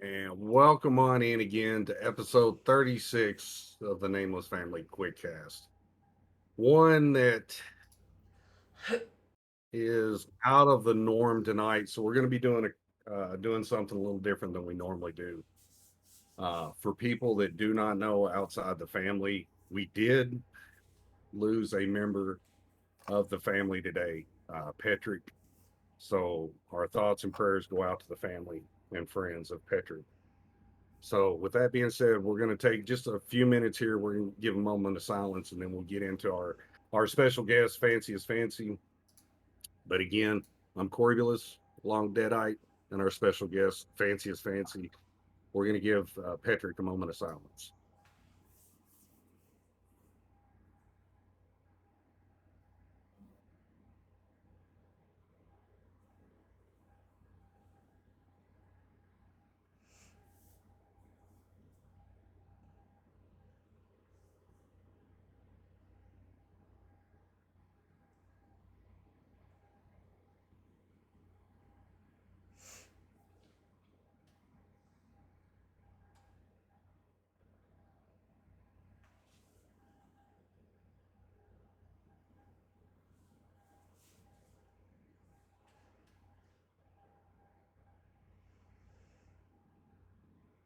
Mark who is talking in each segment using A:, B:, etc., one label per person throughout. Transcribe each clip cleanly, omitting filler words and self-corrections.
A: And welcome on in again to episode 36 of the Nameless Family Quickcast. One that is out of the norm tonight. So we're going to be doing something a little different than we normally do. For people that do not know outside the family, we did lose a member of the family today, Patrick. So our thoughts and prayers go out to the family and friends of Patrick. So, with that being said, we're going to take just a few minutes here. We're going to give a moment of silence, and then we'll get into our special guest, Phancyisfancy. But again, I'm Corbulus, Long Deadite, and our special guest, Phancyisfancy. We're going to give Patrick a moment of silence.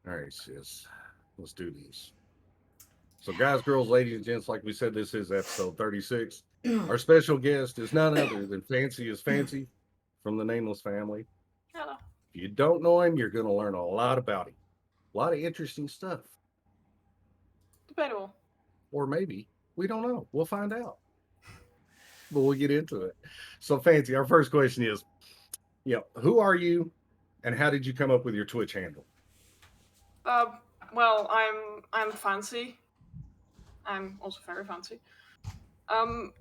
A: All right, sis, let's do these. So, guys, girls, ladies, and gents, like we said, this is episode 36. Our special guest is none other than Phancyisfancy from the Nameless family.
B: Hello.
A: If you don't know him, you're going to learn a lot about him. A lot of interesting stuff.
B: Debatable.
A: Or maybe. We don't know. We'll find out. But we'll get into it. So, Fancy, our first question is, who are you and how did you come up with your Twitch handle?
B: Uh, well, I'm fancy. I'm also very fancy. Um,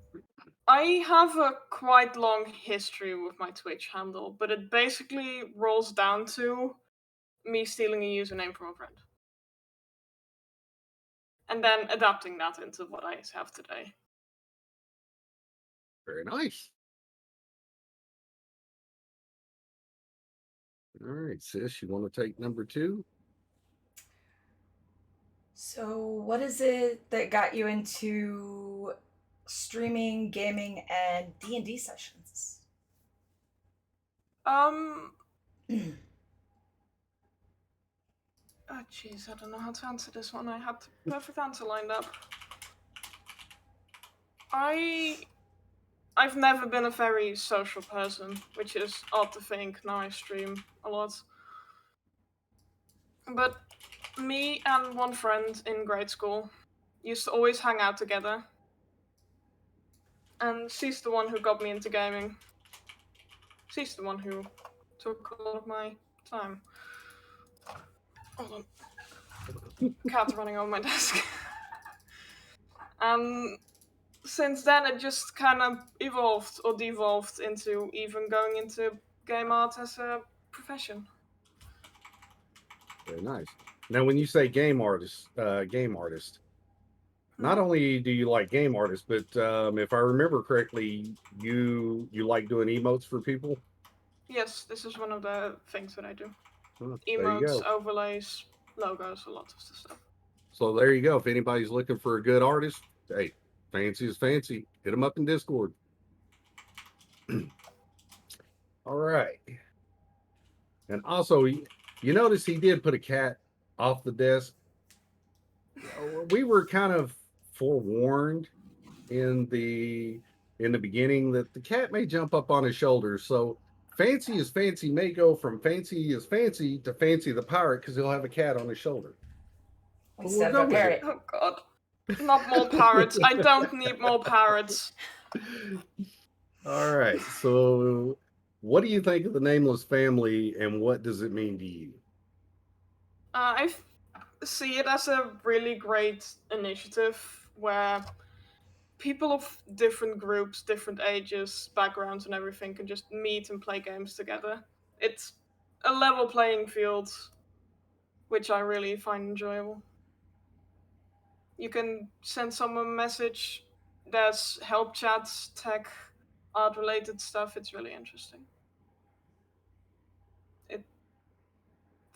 B: I have a quite long history with my Twitch handle, but it basically rolls down to me stealing a username from a friend and then adapting that into what I have today.
A: Very nice. All right, sis, you want to take number two?
C: So, what is it that got you into streaming, gaming, and D&D sessions?
B: Um, oh jeez, I don't know how to answer this one. I had the perfect answer lined up. I I've never been a very social person, which is odd to think. Now I stream a lot. But me and one friend in grade school used to always hang out together. And she's the one who got me into gaming. She's the one who took a lot of my time. Hold on. Cat running over my desk. And since then, it just kind of evolved or devolved into even going into game art as a profession.
A: Very nice. Now, when you say game artist, not only do you like game artists, but if I remember correctly, you like doing emotes for people.
B: Yes, this is one of the things that I do.
A: There you
B: Emotes,
A: go.
B: overlays, logos, a lot of the stuff.
A: So there you go. If anybody's looking for a good artist, hey, Phancyisfancy. Hit them up in Discord. All right. And also, you notice he did put a cat off the desk. We were kind of forewarned in the beginning that the cat may jump up on his shoulders. So Phancyisfancy may go from Phancyisfancy to Fancy the pirate because he'll have a cat on his shoulder. But we'll
C: Instead of
A: go
C: a
A: with it.
C: parrot.
B: Oh god. Not more parrots. I don't need more parrots.
A: All right. So, what do you think of the Nameless family, and what does it mean to you?
B: See it as a really great initiative where people of different groups, different ages, backgrounds, and everything can just meet and play games together. It's a level playing field, which I really find enjoyable. You can send someone a message. There's help chats, tech, art related stuff. It's really interesting. It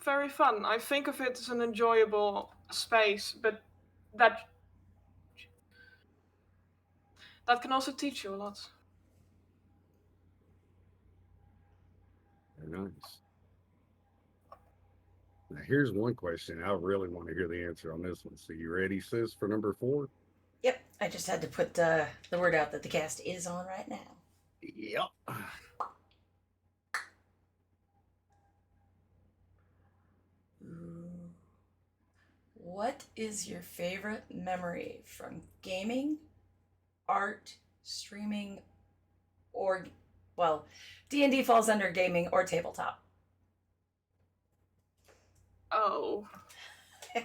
B: very fun. I think of it as an enjoyable space, but that can also teach you a lot.
A: Very nice. Now, here's one question. I really want to hear the answer on this one. So, you ready, sis, for number 4?
C: Yep, I just had to put the word out that the cast is on right now.
A: Yep.
C: What is your favorite memory from gaming, art, streaming, or, well, D&D falls under gaming or tabletop?
B: Oh.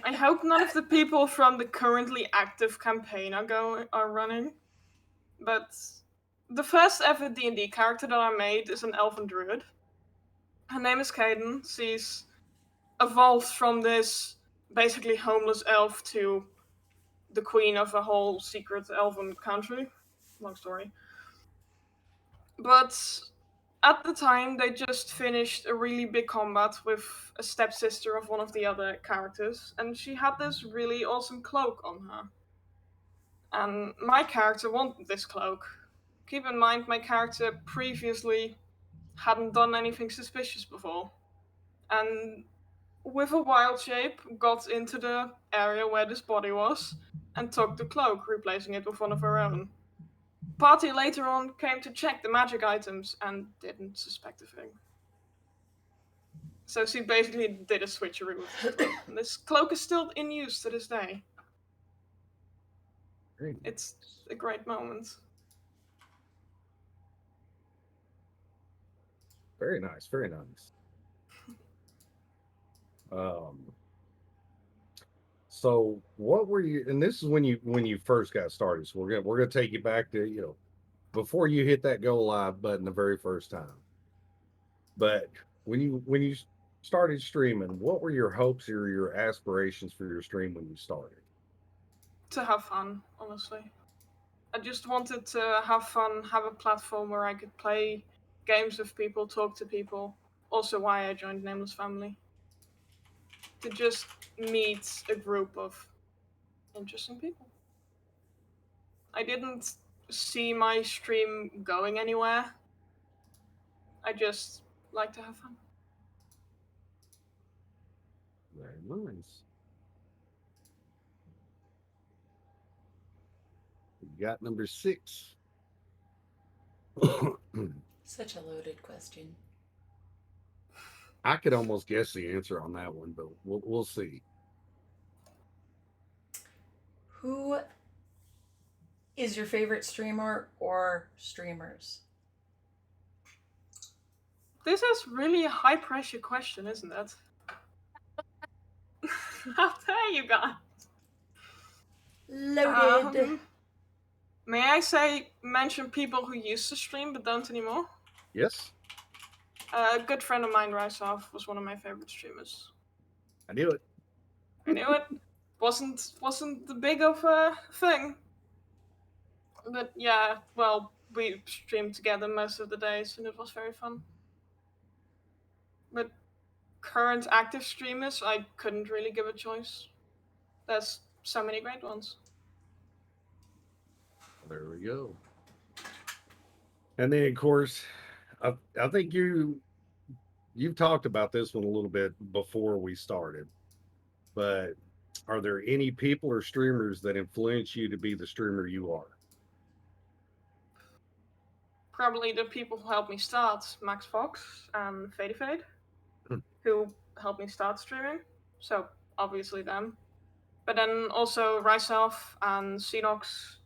B: I hope none of the people from the currently active campaign are running. But the first ever D&D character that I made is an Elven Druid. Her name is Kaden. She's evolved from this basically homeless elf to the queen of a whole secret elven country. Long story. But at the time, they just finished a really big combat with a stepsister of one of the other characters, and she had this really awesome cloak on her. And my character wanted this cloak. Keep in mind, my character previously hadn't done anything suspicious before. And with a wild shape, got into the area where this body was and took the cloak, replacing it with one of her own. Party later on came to check the magic items and didn't suspect a thing. So she basically did a switcheroo with this cloak. And this cloak is still in use to this day.
A: Great.
B: It's a great moment.
A: Very nice. Very nice. So what were you? And this is when you first got started. So we're gonna take you back to before you hit that go live button the very first time. But when you started streaming, what were your hopes or your aspirations for your stream when you started?
B: To have fun, honestly. I just wanted to have fun, have a platform where I could play games with people, talk to people. Also, why I joined Nameless Family. To just meet a group of interesting people. I didn't see my stream going anywhere. I just like to have fun.
A: Very nice. You got number 6.
C: Such a loaded question.
A: I could almost guess the answer on that one, but we'll see.
C: Who is your favorite streamer or streamers?
B: This is really a high pressure question, isn't it? How dare you guys?
C: Loaded.
B: May I mention people who used to stream but don't anymore?
A: Yes,
B: A good friend of mine, Rysoff, was one of my favorite streamers.
A: I knew it.
B: I knew it. Wasn't the big of a thing. But yeah, well, we streamed together most of the days and it was very fun. But current active streamers, I couldn't really give a choice. There's so many great ones.
A: There we go. And then, of course, I think you've talked about this one a little bit before we started, but are there any people or streamers that influence you to be the streamer you are?
B: Probably the people who helped me start, Max Fox and Fade, who helped me start streaming. So obviously them. But then also Ryself and Xenox,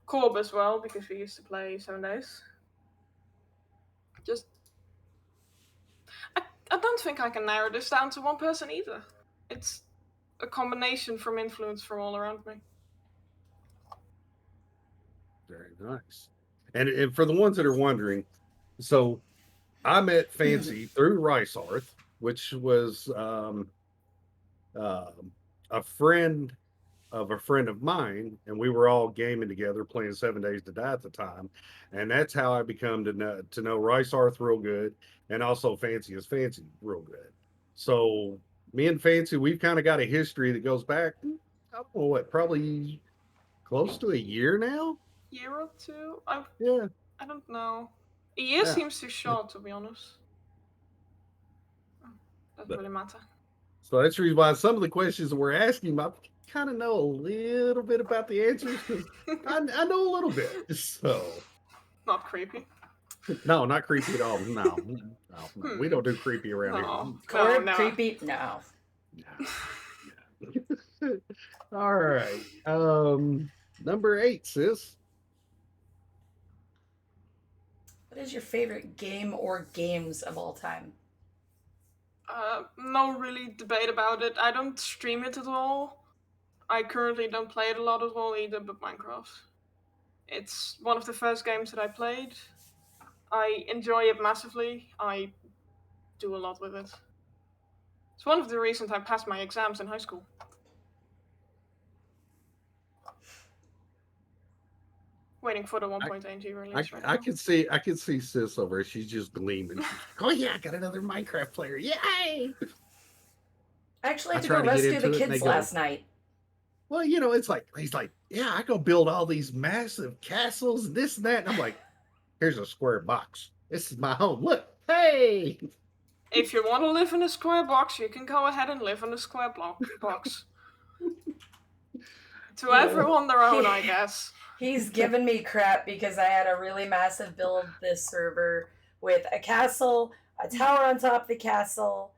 B: Corb as well, because we used to play 7 days. Just I don't think I can narrow this down to one person either. It's a combination from influence from all around me.
A: Very nice. And for the ones that are wondering, so I met Phancy through Ricearth, which was a friend of a friend of mine, and we were all gaming together, playing 7 Days to Die at the time, and that's how I become to know Ricearth real good, and also Phancyisfancy real good. So me and Fancy, we've kind of got a history that goes back, I don't know what, probably close to a year now.
B: Year or two?
A: Yeah,
B: I don't know. A year
A: yeah.
B: seems too short, to be honest. Doesn't
A: But,
B: really matter.
A: so that's the reason why some of the questions that we're asking, I kind of know a little bit about the answers because I know a little bit. So
B: Not creepy.
A: no, not creepy at all. No, we don't do creepy around here.
B: No,
C: Corb,
B: never.
C: creepy? No.
A: No. All right. Number 8, sis.
C: What is your favorite game or games of all time?
B: No really debate about it. I don't stream it at all. I currently don't play it a lot at all either, but Minecraft. It's one of the first games that I played. I enjoy it massively. I do a lot with it. It's one of the reasons I passed my exams in high school. Waiting for the 1.8G release right now.
A: I can see sis over. She's just gleaming. Oh yeah, I got another Minecraft player. Yay!
C: I actually had to
A: try
C: go
A: to get
C: rescue
A: into
C: the
A: it, and they
C: kids
A: go-
C: last night.
A: Well, it's like he's like, yeah, I go build all these massive castles and this and that. And I'm like, here's a square box. This is my home. Look, hey.
B: If you want to live in a square box, you can go ahead and live in a square box. To everyone their own, I guess.
C: He's given me crap because I had a really massive build this server with a castle, a tower on top of the castle,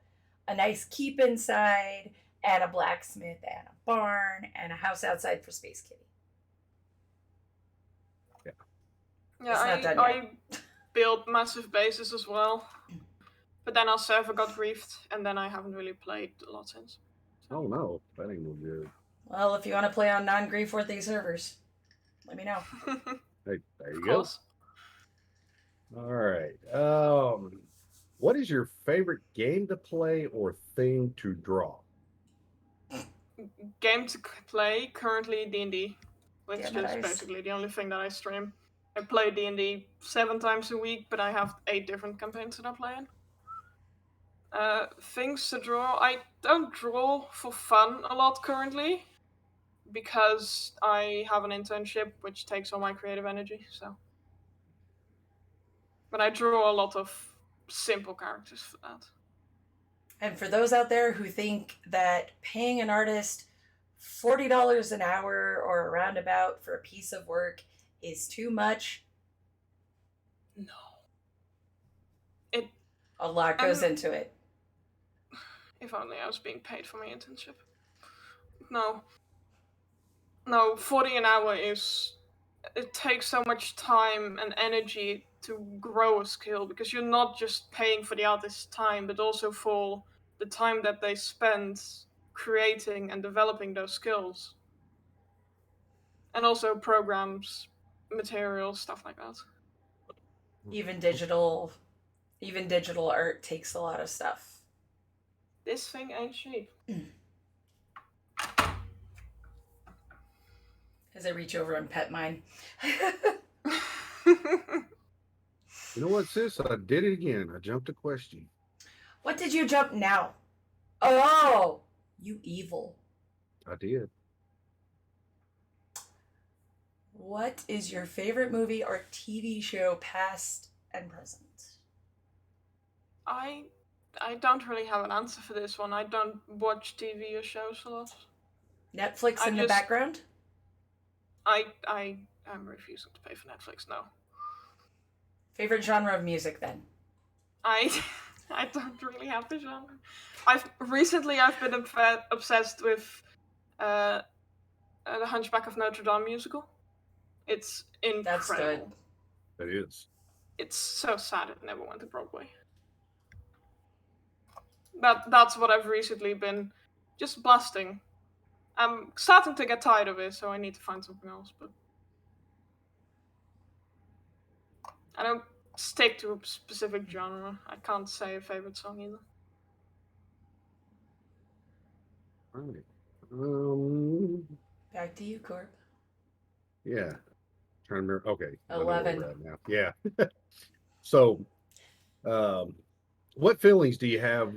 C: a nice keep inside, and a blacksmith and a barn and a house outside for Space Kitty.
B: Yeah, I built massive bases as well. But then our server got griefed, and then I haven't really played a lot since.
A: Oh no, that ain't no good.
C: Well, if you want to play on non-grief worthy servers, let me know.
A: Hey, there you
B: Of
A: go.
B: course.
A: All right. What is your favorite game to play or thing to draw?
B: Game to play, currently D&D, which
C: Damn it,
B: is
C: Ice.
B: basically the only thing that I stream. I play D&D 7 times a week, but I have 8 different campaigns that I play in. Things to draw. I don't draw for fun a lot currently because I have an internship which takes all my creative energy, so. But I draw a lot of simple characters for that.
C: And for those out there who think that paying an artist $40 an hour or a roundabout for a piece of work is too much,
B: No.
C: a lot goes into it.
B: If only I was being paid for my internship. No, 40 an hour is... It takes so much time and energy to grow a skill, because you're not just paying for the artist's time, but also for the time that they spend creating and developing those skills. And also programs, materials, stuff like that.
C: Even digital art takes a lot of stuff.
B: This thing ain't cheap.
C: As I reach over and pet mine.
A: You know what, sis? I did it again. I jumped a question.
C: What did you jump now? Oh, you evil.
A: I did.
C: What is your favorite movie or TV show, past and present?
B: I don't really have an answer for this one. I don't watch TV or shows a lot.
C: Netflix in the background?
B: I'm refusing to pay for Netflix, no.
C: Favorite genre of music, then?
B: I don't really have the genre. I've been obsessed with the Hunchback of Notre Dame musical. It's incredible.
C: That's good.
A: That is.
B: It's so sad it never went to Broadway. That's what I've recently been just blasting. I'm starting to get tired of it, so I need to find something else, but I don't stick to a specific genre. I can't say a favorite song either.
A: All right.
C: Back to you, Corp.
A: Yeah. Trying to remember. Okay.
C: 11.
A: Right now. Yeah. So, what feelings do you have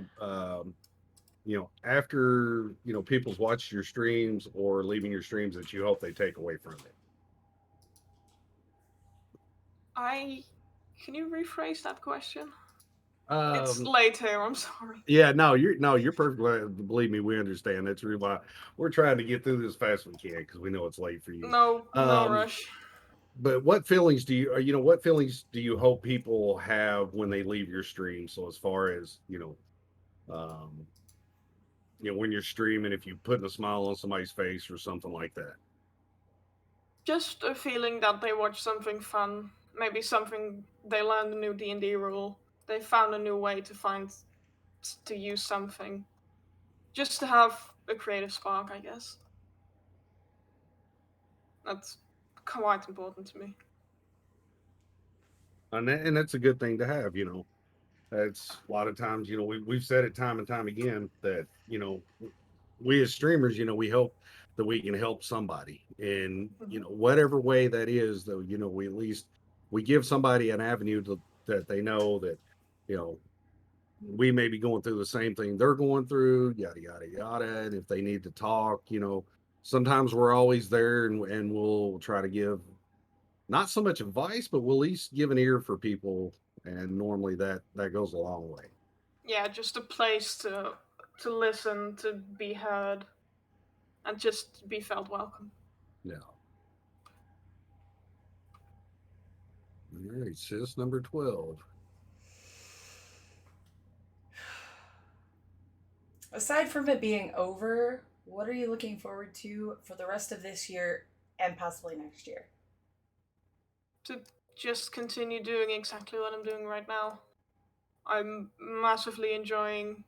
A: after people's watched your streams or leaving your streams that you hope they take away from it?
B: Can you rephrase that question? It's
A: Um,
B: late here. I'm sorry.
A: yeah, no, you're perfect. Believe me, we understand. That's really why we're trying to get through this as fast as we can because we know it's late for you.
B: No
A: Um,
B: rush.
A: but what feelings do what feelings do you hope people have when they leave your stream? So as far as um, when you're streaming, if you putting a smile on somebody's face or something like that.
B: Just a feeling that they watched something fun. Maybe something they learned a new D&D rule. They found a new way to use something. Just to have a creative spark, I guess. That's quite important to me.
A: And that's a good thing to have. That's a lot of times, we've said it time and time again that, we as streamers, we hope that we can help somebody. And, whatever way that is, though, we at least we give somebody an avenue that they know that, you know, we may be going through the same thing they're going through, yada, yada, yada. And if they need to talk, sometimes we're always there and we'll try to give not so much advice, but we'll at least give an ear for people. And normally that goes a long way.
B: Yeah, just a place to listen, to be heard, and just be felt welcome.
A: Yeah. All right, sis, number 12.
C: Aside from it being over, what are you looking forward to for the rest of this year and possibly next year?
B: To just continue doing exactly what I'm doing right now. I'm massively enjoying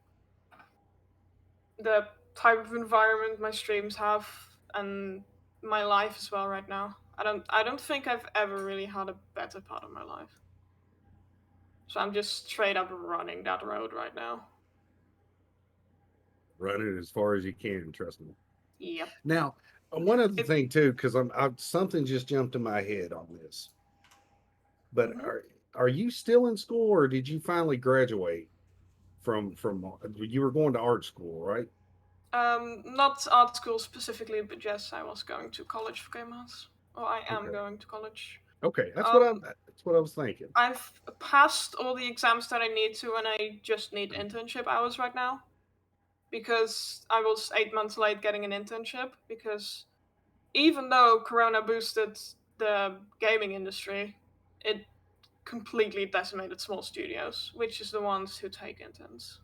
B: the type of environment my streams have and my life as well right now. I don't think I've ever really had a better part of my life. So I'm just straight up running that road right now.
A: Run it as far as you can, trust me.
B: Yep.
A: Now, one other
B: It,
A: thing too, because I'm something just jumped in my head on this. But
B: mhm.
A: are you still in school, or did you finally graduate from you were going to art school, right?
B: Not art school specifically, but yes, I was going to college for game arts. Or I am
A: Okay.
B: going to college.
A: Okay,
B: Um,
A: that's what I was thinking.
B: I've passed all the exams that I need to, and I just need internship hours right now because I was 8 months late getting an internship. Because even though Corona boosted the gaming industry, it completely decimated small studios, which is the ones who take interns.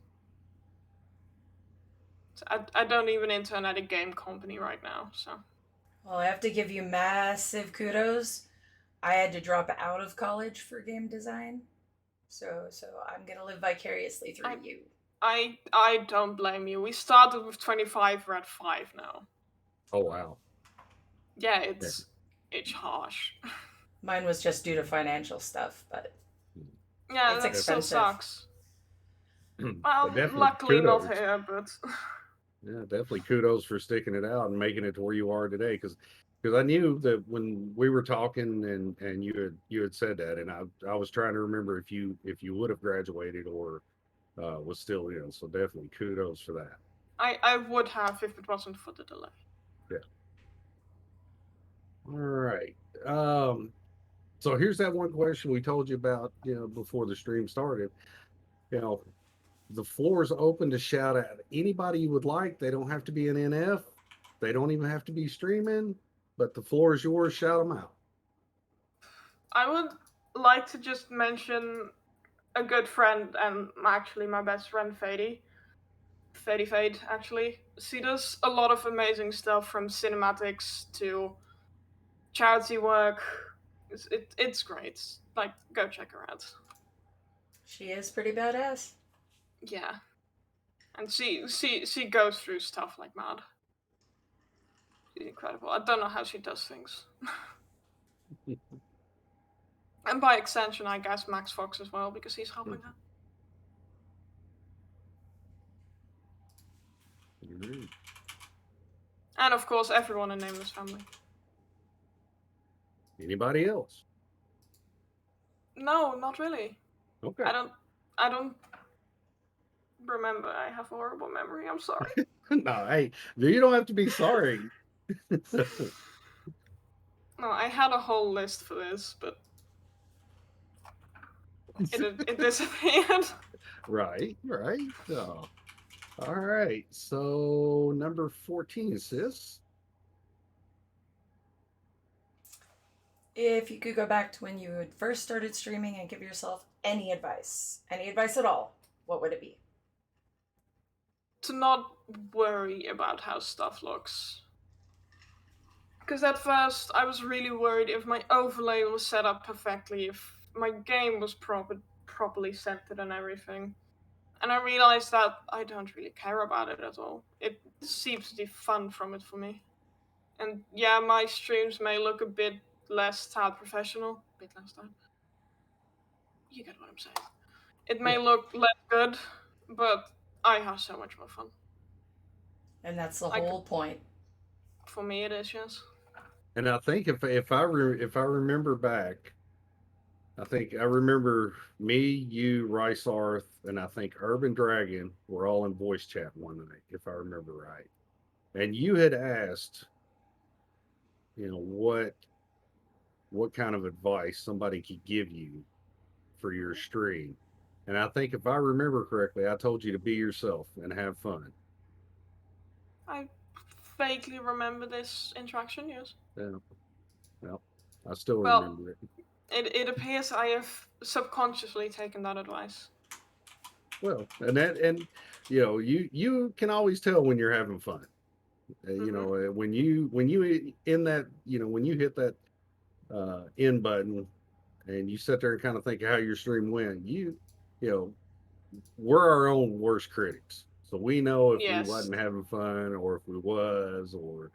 B: So I don't even intern at a game company right now, so.
C: Well, I have to give you massive kudos. I had to drop out of college for game design. So I'm gonna live vicariously through
B: I
C: you.
B: I don't blame you. We started with 25, we're at 5 now.
A: Oh wow.
B: Yeah,
A: Yeah.
B: it's harsh.
C: Mine was just due to financial stuff, but
B: Yeah,
C: it's
B: that still
C: expensive.
B: sucks.
A: But
B: Well,
A: definitely
B: luckily not
A: kudos.
B: here, but
A: Yeah, definitely kudos for sticking it out and making it to where you are today. Because I knew that when we were talking and you had said that, and I was trying to remember if you would have graduated or was still in. So definitely kudos for that.
B: I would have if it wasn't for the delay.
A: Yeah. All right. Um, so here's that one question we told you about, before the stream started. You know, the floor is open to shout at anybody you would like. They don't have to be an NF. They don't even have to be streaming, but the floor is yours. Shout them out.
B: I would like to just mention a good friend and actually my best friend Fade actually. She does a lot of amazing stuff from cinematics to charity work. It's great. Like, go check her out.
C: She is pretty badass.
B: Yeah, and she goes through stuff like mad. She's incredible. I don't know how she does things. And by extension, I guess Max Fox as well because he's helping her.
A: Mhm.
B: And of course, everyone in Nameless family.
A: Anybody else?
B: No, not really.
A: Okay.
B: I don't. remember. I have a horrible memory. I'm sorry.
A: No, hey, you don't have to be sorry.
B: No, I had a whole list for this, but it disappeared.
A: Right. Oh, all right. So number 14, sis.
C: If you could go back to when you had first started streaming and give yourself any advice at all, what would it be?
B: To not worry about how stuff looks. Because at first I was really worried if my overlay was set up perfectly, if my game was properly centered and everything. And I realized that I don't really care about it at all. It seems the fun from it for me. And yeah, my streams may look a bit less tad professional. A bit less tad. You get what I'm saying. It may
A: Yeah.
B: look less good, but I have so much more fun.
C: And that's the
B: I could,
C: whole point.
B: for me, it is, yes.
A: And I think if I remember back, I think I remember me, you, Rice Arth, and I think Urban Dragon were all in voice chat one night, if I remember right. And you had asked, what kind of advice somebody could give you for your stream. And I think if I remember correctly, I told you to be yourself and have fun.
B: I vaguely remember this interaction, yes.
A: Yeah. Well, I still
B: Well,
A: remember it.
B: it appears I have subconsciously taken that advice.
A: Well, and you can always tell when you're having fun. When you in that when you hit that end button and you sit there and kind of think how your stream went, you know we're our own worst critics. So we know if we
B: Yes.
A: wasn't having fun or if we was or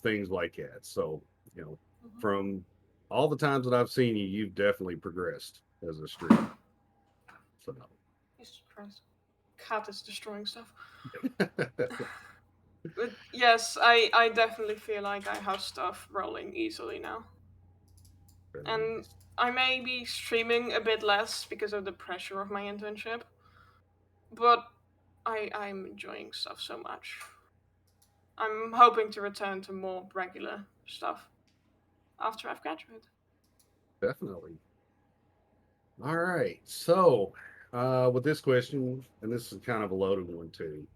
A: things like that. So, from all the times that I've seen you, you've definitely progressed as a streamer. So
B: Jesus Christ. Cat is destroying stuff. But yes, I definitely feel like I have stuff rolling easily now. And
A: nice.
B: I may be streaming a bit less because of the pressure of my internship, but I'm enjoying stuff so much. I'm hoping to return to more regular stuff after I've graduated.
A: Definitely. All right. So, with this question, and this is kind of a loaded one too,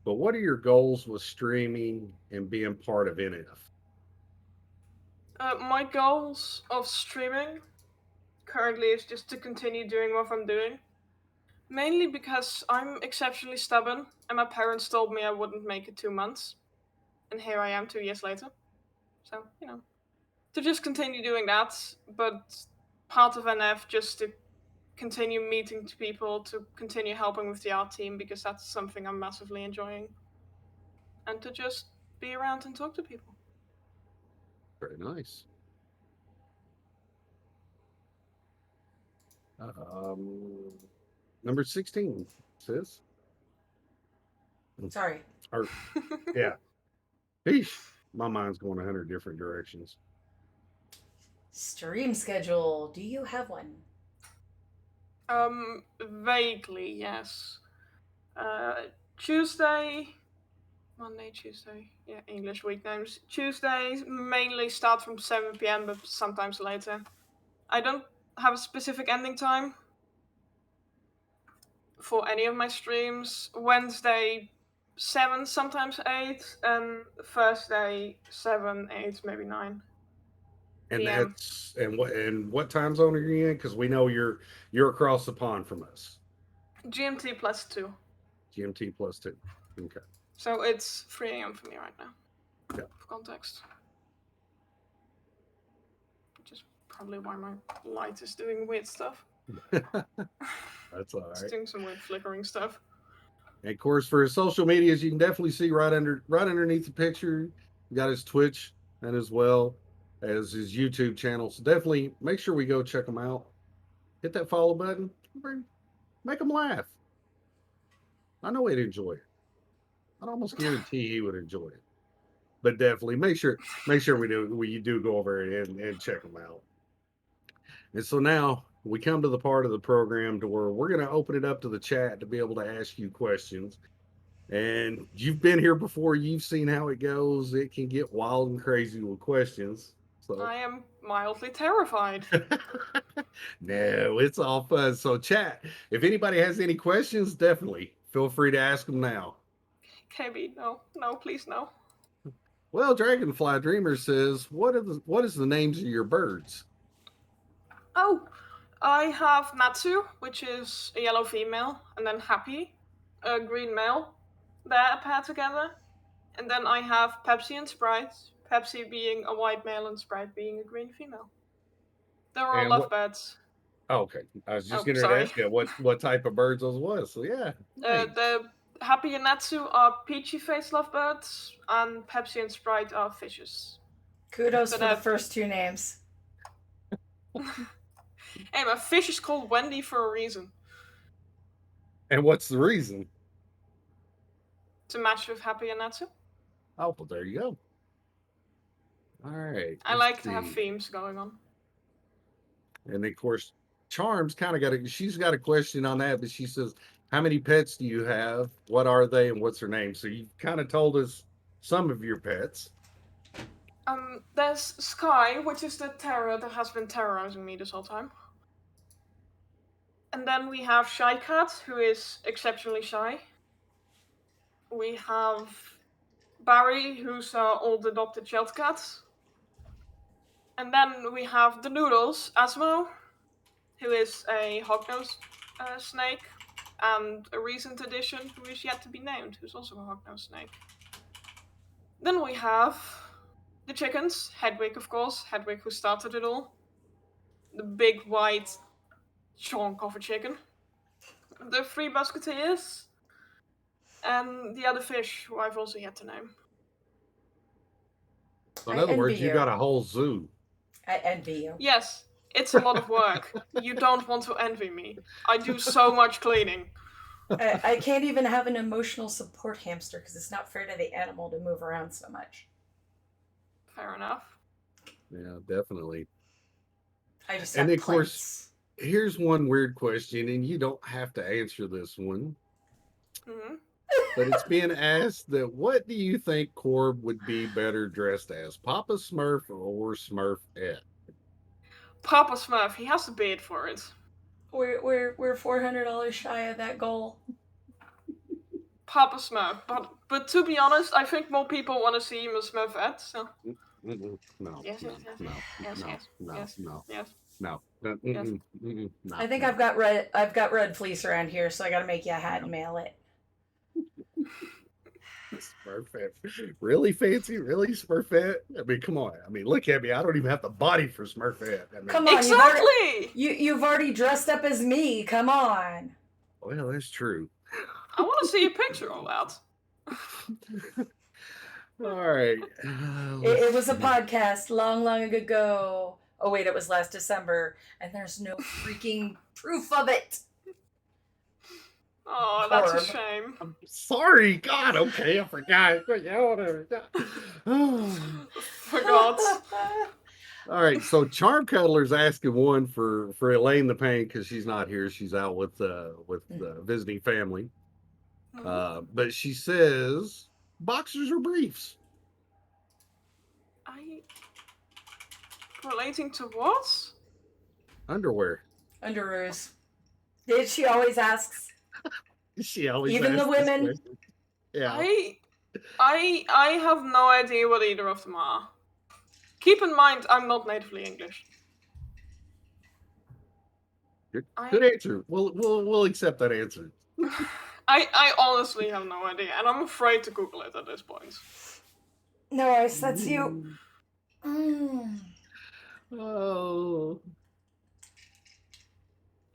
A: but what are your goals with streaming and being part of NF?
B: My goals of streaming currently is just to continue doing what I'm doing. Mainly because I'm exceptionally stubborn, and my parents told me I wouldn't make it 2 months. And here I am 2 years later. So, to just continue doing that, but part of NF just to continue meeting people, to continue helping with the art team, because that's something I'm massively enjoying. And to just be around and talk to people.
A: Very nice. Um, Number 16, sis.
C: Sorry.
A: Or, yeah. Eesh, my mind's going 100 different directions.
C: Stream schedule. Do you have one?
B: Vaguely, yes. Tuesday, Monday, Tuesday. Yeah, English weeknames. Tuesdays mainly start from 7 p.m., but sometimes later. I don't have a specific ending time for any of my streams. Wednesday, 7, sometimes 8, and Thursday, 7, 8, maybe 9
A: And
B: p.m.
A: what time zone are you in? Because we know you're across the pond from us.
B: GMT plus 2.
A: GMT plus 2. Okay.
B: So it's 3 a.m. for me right now.
A: Yeah.
B: For context. Which is probably why my light is doing weird stuff.
A: That's all
B: It's
A: right.
B: doing some weird flickering stuff.
A: And of course, for his social medias, you can definitely see right underneath the picture. You got his Twitch and as well as his YouTube channel. So definitely make sure we go check him out. Hit that follow button. Make him laugh. I know he'd enjoy it. I'd almost guarantee he would enjoy it. But definitely make sure we do go over and check him out. And so now we come to the part of the program to where we're going to open it up to the chat to be able to ask you questions. And you've been here before, you've seen how it goes. It can get wild and crazy with questions. So
B: I am mildly terrified.
A: no, it's all fun. So chat, if anybody has any questions, definitely feel free to ask them now.
B: KB, no, please no.
A: Well, Dragonfly Dreamer says, what is the names of your birds?
B: Oh, I have Natsu, which is a yellow female, and then Happy, a green male. They're paired together. And then I have Pepsi and Sprite, Pepsi being a white male and Sprite being a green female. They're all
A: And what?
B: lovebirds.
A: Oh, okay, I was just
B: Oh,
A: going to
B: sorry.
A: ask you what type of birds those was. So yeah, nice.
B: The Happy and Natsu are peachy faced lovebirds, and Pepsi and Sprite are fishes.
C: Kudos
B: But
C: for the first two names.
B: Hey, my fish is called Wendy for a reason.
A: And what's the reason?
B: To match with Happy and Natsu.
A: Oh, well, there you go. All right.
B: I like to have themes going on.
A: And of course, Charms kind of she's got a question on that, but she says, how many pets do you have? What are they and what's their name? So you kind of told us some of your pets.
B: There's Sky, which is the terror that has been terrorizing me this whole time. And then we have Shy Cat, who is exceptionally shy. We have Barry, who's our old adopted shelter cat. And then we have the Noodles, Asmo, who is a hognose snake, and a recent addition who is yet to be named, who's also a hognose snake. Then we have the chickens, Hedwig, of course, Hedwig who started it all. The big white chunk of a chicken. The three musketeers, and the other fish who I've also yet to name.
A: So in other words, you got a whole zoo.
C: I envy you.
B: Yes, it's a lot of work. You don't want to envy me. I do so much cleaning.
C: I can't even have an emotional support hamster because it's not fair to the animal to move around so much.
B: Fair enough.
A: Yeah, definitely.
C: I just have
A: and of
C: plates.
A: Course, here's one weird question, and you don't have to answer this one.
B: Mm-hmm.
A: But it's being asked that what do you think Corb would be better dressed as, Papa Smurf or Smurfette?
B: Papa Smurf, he has to bid for it.
C: We're $400 shy of that goal.
B: Papa Smurf, but to be honest, I think more people want to see him as Smurfette. So.
A: No.
B: Yes.
C: I think I've got red fleece around here, so I got to make you a hat and mail it.
A: Smurfette. Really fancy? Really Smurfette? I mean, come on. I mean, look at me. I don't even have the body for Smurfette. I mean,
C: come on,
B: exactly.
C: You've already dressed up as me. Come on.
A: Well, that's true.
B: I want to see a picture of that.
A: All right.
C: It was a podcast long ago. Oh wait, it was last December, and there's no freaking proof of it.
B: Oh, that's a shame.
A: I'm sorry. God, okay, I forgot. Yeah, whatever.
B: Forgot.
A: All right, so Charm Cuddler's asking one for Elaine the Pain because she's not here. She's out with visiting family. But she says boxers or briefs?
B: Relating to what?
A: Underwear.
C: Underoos. She always asks.
A: She always
C: even the women.
A: Yeah.
B: I have no idea what either of them are. Keep in mind, I'm not natively English.
A: Good answer. We'll accept that answer.
B: I honestly have no idea, and I'm afraid to Google it at this point.
C: No, that's you.
A: Oh.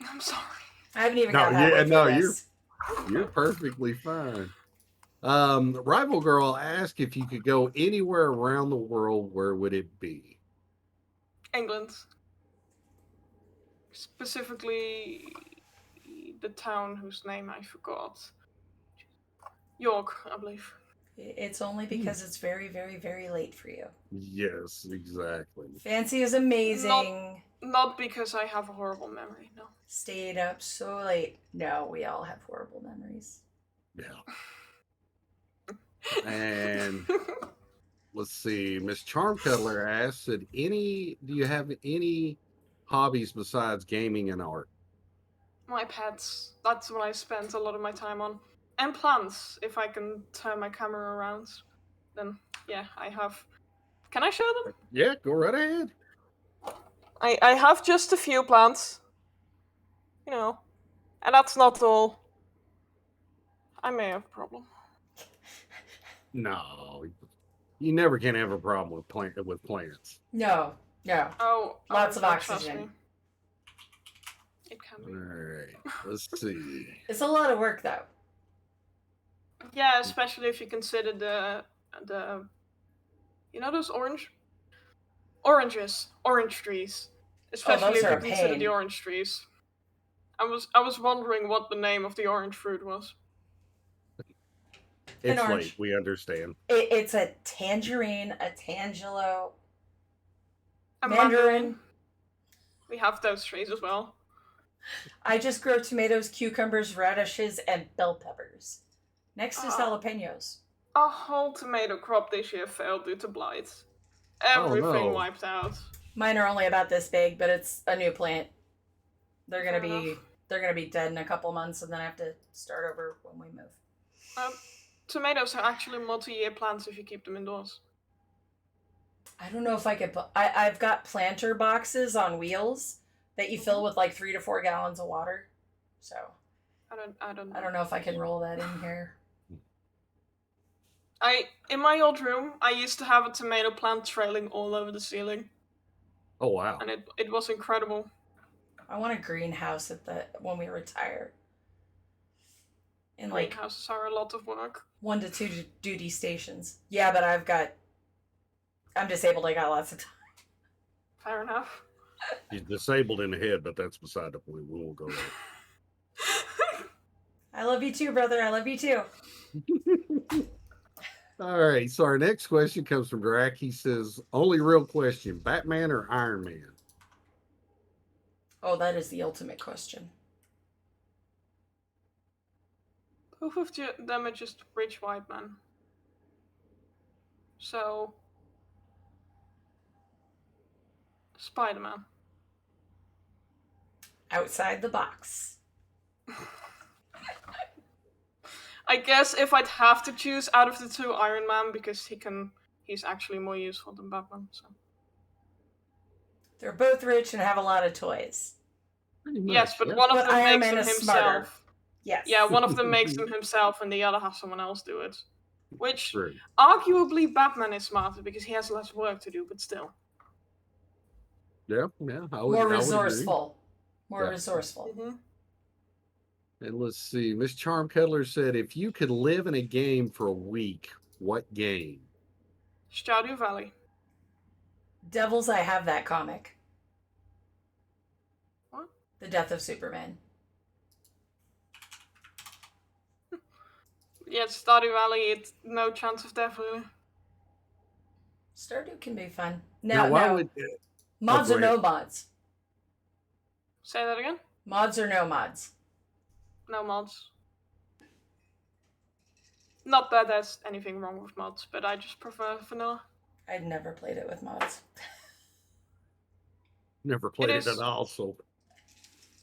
B: I'm sorry.
C: I haven't even got halfway through this.
A: You're perfectly fine. Rival Girl asked if you could go anywhere around the world, where would it be?
B: England. Specifically, the town whose name I forgot. York, I believe.
C: It's only because it's very, very, very late for you.
A: Yes, exactly.
C: Phancy is amazing.
B: Not because I have a horrible memory, no.
C: Stayed up so late. No, we all have horrible memories.
A: Yeah. And let's see. Miss Charmcuddler asks, do you have any hobbies besides gaming and art?
B: My pets. That's what I spend a lot of my time on. And plants, if I can turn my camera around. Then, yeah, I have... Can I show them?
A: Yeah, go right ahead.
B: I have just a few plants. You know. And that's not all. I may have a problem.
A: No, you never can have a problem with plants.
C: No.
B: Oh,
C: Lots of
B: don't trust
C: oxygen.
B: me. It can
A: All
B: be.
A: right, let's see.
C: It's a lot of work, though.
B: Yeah, especially if you consider the you know those orange trees. Especially
C: those
B: if
C: are
B: you
C: a
B: consider
C: pain.
B: the orange trees. I was wondering what the name of the orange fruit was.
A: It's
C: orange.
A: late. We understand.
C: It's a tangerine, a tangelo,
B: A
C: mandarin.
B: We have those trees as well.
C: I just grow tomatoes, cucumbers, radishes, and bell peppers. Next is jalapenos.
B: Our whole tomato crop this year failed due to blight.
A: Oh,
B: Everything
A: no.
B: wiped out.
C: Mine are only about this big, but it's a new plant. They're
B: Fair
C: gonna be dead in a couple months, and then I have to start over when we move.
B: Tomatoes are actually multi-year plants if you keep them indoors.
C: I don't know if I could put. I've got planter boxes on wheels that you fill with like 3 to 4 gallons of water. So
B: I don't
C: I don't know if I can roll that in here.
B: In my old room, I used to have a tomato plant trailing all over the ceiling,
A: Oh, wow.
B: and it was incredible.
C: I want a greenhouse when we retire. And like
B: Greenhouses are a lot of work.
C: 1 to 2 duty stations. Yeah, but I'm disabled. I got lots of time.
B: Fair enough.
A: You're disabled in the head, but that's beside the point. We won't go there.
C: I love you too, brother. I love you too.
A: All right. So our next question comes from Drac. He says, only real question, Batman or Iron Man?
C: Oh, that is the ultimate question.
B: Both of them are just rich white men. So, Spider-Man.
C: Outside the box.
B: I guess if I'd have to choose out of the two, Iron Man, because he's actually more useful than Batman. So.
C: They're both rich and have a lot of toys.
A: Pretty much,
B: Yes, but
A: yeah.
B: one of them
C: Iron
B: makes
C: Man
B: him
C: is
B: himself.
C: smarter. Yes.
B: Yeah, one of them makes him himself, and the other has someone else do it. Which,
A: True.
B: arguably, Batman is smarter because he has less work to do, but still.
A: Yeah.
C: More resourceful. More
A: Yeah.
C: resourceful.
B: Mm-hmm.
A: And let's see. Miss Charmcuddler said, if you could live in a game for a week, what game?
B: Stardew Valley.
C: Devils, I have that comic.
B: What?
C: The Death of Superman.
B: Yeah, Stardew Valley, it's no chance of death, really.
C: Stardew can be fun.
A: Now, why would
C: mods
A: go
C: or no
A: ahead.
C: mods?
B: Say that again?
C: Mods or no mods?
B: No mods. Not that there's anything wrong with mods, but I just prefer vanilla.
C: I'd never played it with mods.
A: Never played it
B: is-
A: at all, so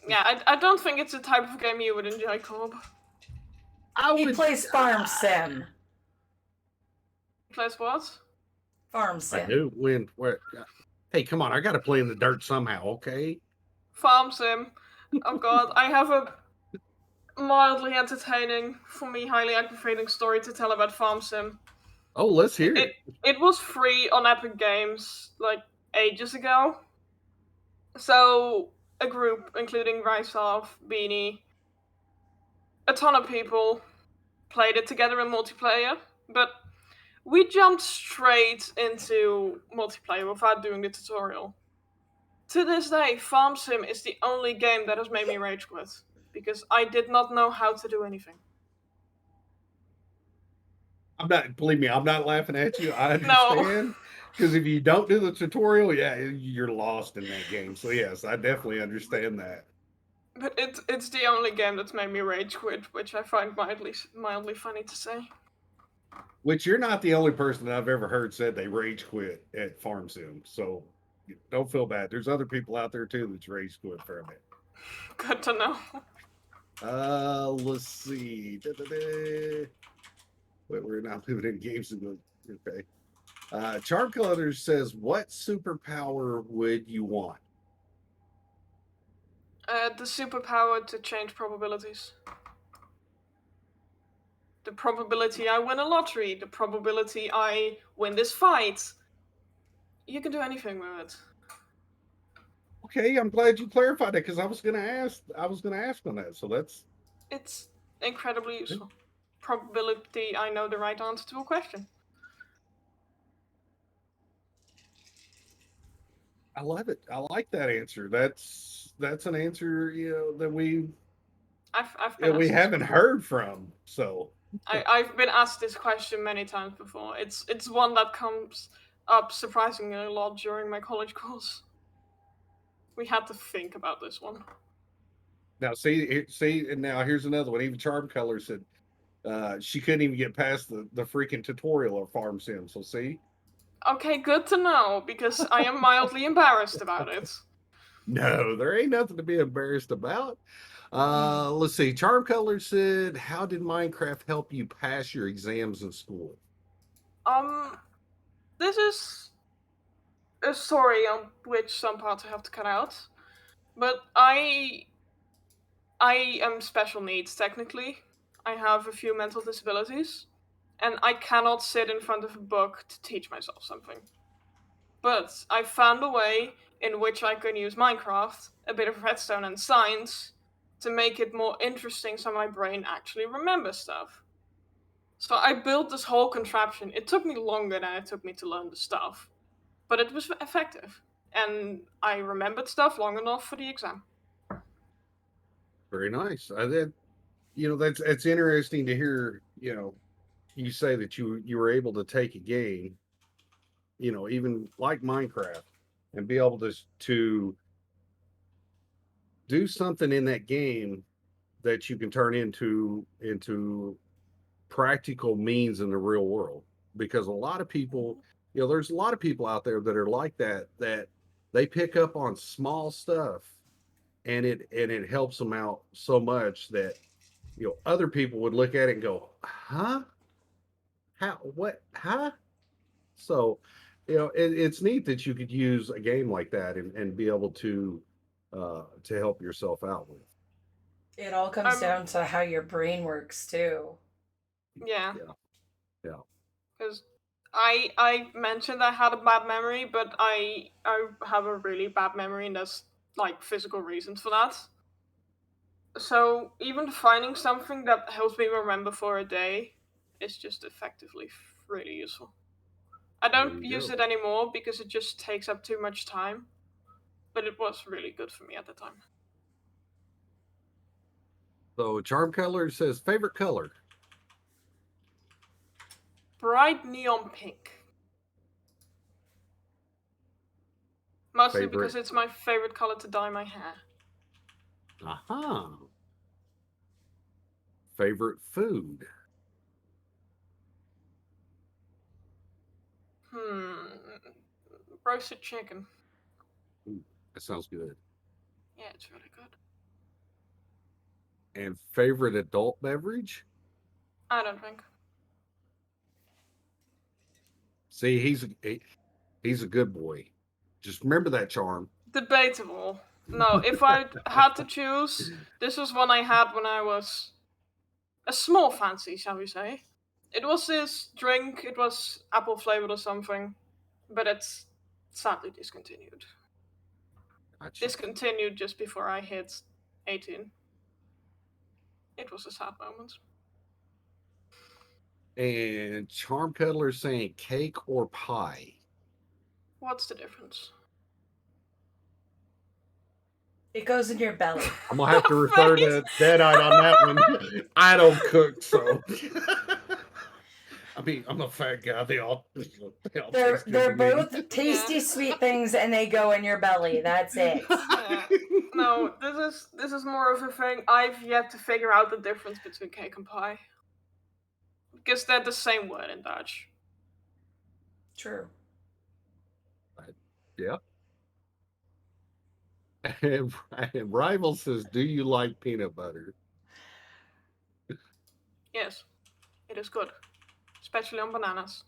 B: Yeah, I don't think it's the type of game you would enjoy, Cobb.
C: He plays Farm Sim.
B: Plays what?
C: Farm
A: I
C: Sim.
A: do win. Hey, come on! I got to play in the dirt somehow, okay?
B: Farm Sim. Oh god, I have a mildly entertaining, for me highly aggravating story to tell about Farm Sim.
A: Oh, let's hear it.
B: It was free on Epic Games, like, ages ago. So, a group, including Rysov, Beanie, a ton of people played it together in multiplayer, but we jumped straight into multiplayer without doing the tutorial. To this day, Farm Sim is the only game that has made me rage quit, because I did not know how to do anything.
A: I'm not. Believe me, I'm not laughing at you. I
B: No.
A: understand because if you don't do the tutorial, yeah, you're lost in that game. So yes, I definitely understand that.
B: But it's the only game that's made me rage quit, which I find mildly funny to say.
A: Which you're not the only person that I've ever heard said they rage quit at Farm Sim. So don't feel bad. There's other people out there too that's rage quit from it.
B: Good to know.
A: Let's see. Wait, we're not moving in games. Okay. Charm Color says, "What superpower would you want?"
B: The superpower to change probabilities. The probability I win a lottery, the probability I win this fight. You can do anything with it.
A: Okay, I'm glad you clarified that because I was gonna ask. I was gonna ask on that. So
B: It's incredibly useful. Probability I know the right answer to a question.
A: I love it. I like that answer. That's an answer that
B: I've been
A: we
B: asked this
A: haven't
B: before.
A: heard from. So
B: I've been asked this question many times before. It's one that comes up surprisingly a lot during my college course. We had to think about this one.
A: now see, and now here's another one. Even Charm Color said she couldn't even get past the freaking tutorial of Farm Sim. So see,
B: Okay, good to know, because I am mildly embarrassed about it.
A: no, there ain't nothing to be embarrassed about. Let's see. Charm Color said, "How did Minecraft help you pass your exams in school?"
B: This is a story on which some parts I have to cut out. But I am special needs technically. I have a few mental disabilities, and I cannot sit in front of a book to teach myself something. But I found a way in which I can use Minecraft, a bit of redstone and science, to make it more interesting so my brain actually remembers stuff. So I built this whole contraption. It took me longer than it took me to learn the stuff, but it was effective. And I remembered stuff long enough for the exam.
A: Very nice. That's interesting to hear. You say that you were able to take a game, even like Minecraft, and be able to do something in that game that you can turn into practical means in the real world. Because a lot of people, there's a lot of people out there that are like that they pick up on small stuff and it helps them out so much that other people would look at it and go, huh? How? What? Huh? So, it's neat that you could use a game like that and be able to help yourself out with.
C: It all comes down to how your brain works too.
B: Yeah.
A: Yeah.
B: Because I mentioned I had a bad memory, but I have a really bad memory, and there's like physical reasons for that. So even finding something that helps me remember for a day is just effectively really useful. I
A: There
B: don't
A: you
B: use
A: go.
B: it anymore because it just takes up too much time, but it was really good for me at the time.
A: So Charm Color says favorite color.
B: Bright neon pink. Mostly because
A: Favorite.
B: it's my favorite color to dye my hair.
A: Aha. Favorite food.
B: Roasted chicken.
A: Ooh, that sounds good.
B: Yeah, it's really good.
A: And favorite adult beverage.
B: I don't think.
A: See, he's a good boy. Just remember that, Charm.
B: Debatable. No, if I had to choose, this was one I had when I was a small fancy, shall we say. It was this drink, it was apple flavored or something, but it's sadly discontinued.
A: Gotcha.
B: Discontinued just before I hit 18. It was a sad moment.
A: And Charm Cuddler saying cake or pie.
B: What's the difference?
C: It goes in your belly.
A: I'm gonna have to refer to Deadite on that one. I don't cook, so I mean, I'm a fat guy. They all
C: They're
A: taste good to me.
C: both tasty sweet things, and they go in your belly. That's it.
B: Yeah. No, this is more of a thing. I've yet to figure out the difference between cake and pie. Because they're the same word in Dutch.
C: True.
A: Yeah. And Rival says, "Do you like peanut butter?"
B: Yes, it is good, especially on bananas.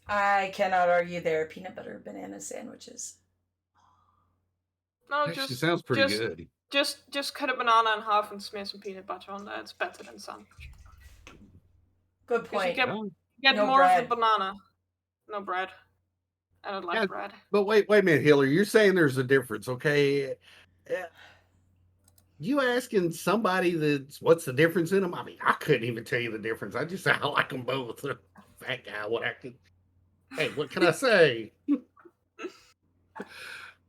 C: I cannot argue there. Peanut butter banana sandwiches.
B: No,
A: Actually, sounds pretty good.
B: Just cut a banana in half and smear some peanut butter on there. It's better than sandwich.
C: Good point.
B: You get
C: No
B: more
C: bread.
B: of the banana. No bread. I don't like bread.
A: But wait a minute, Hiller. You're saying there's a difference, okay? You asking somebody that's what's the difference in them? I mean, I couldn't even tell you the difference. I just say I like them both. Fat guy, what I can. Hey, what can I say?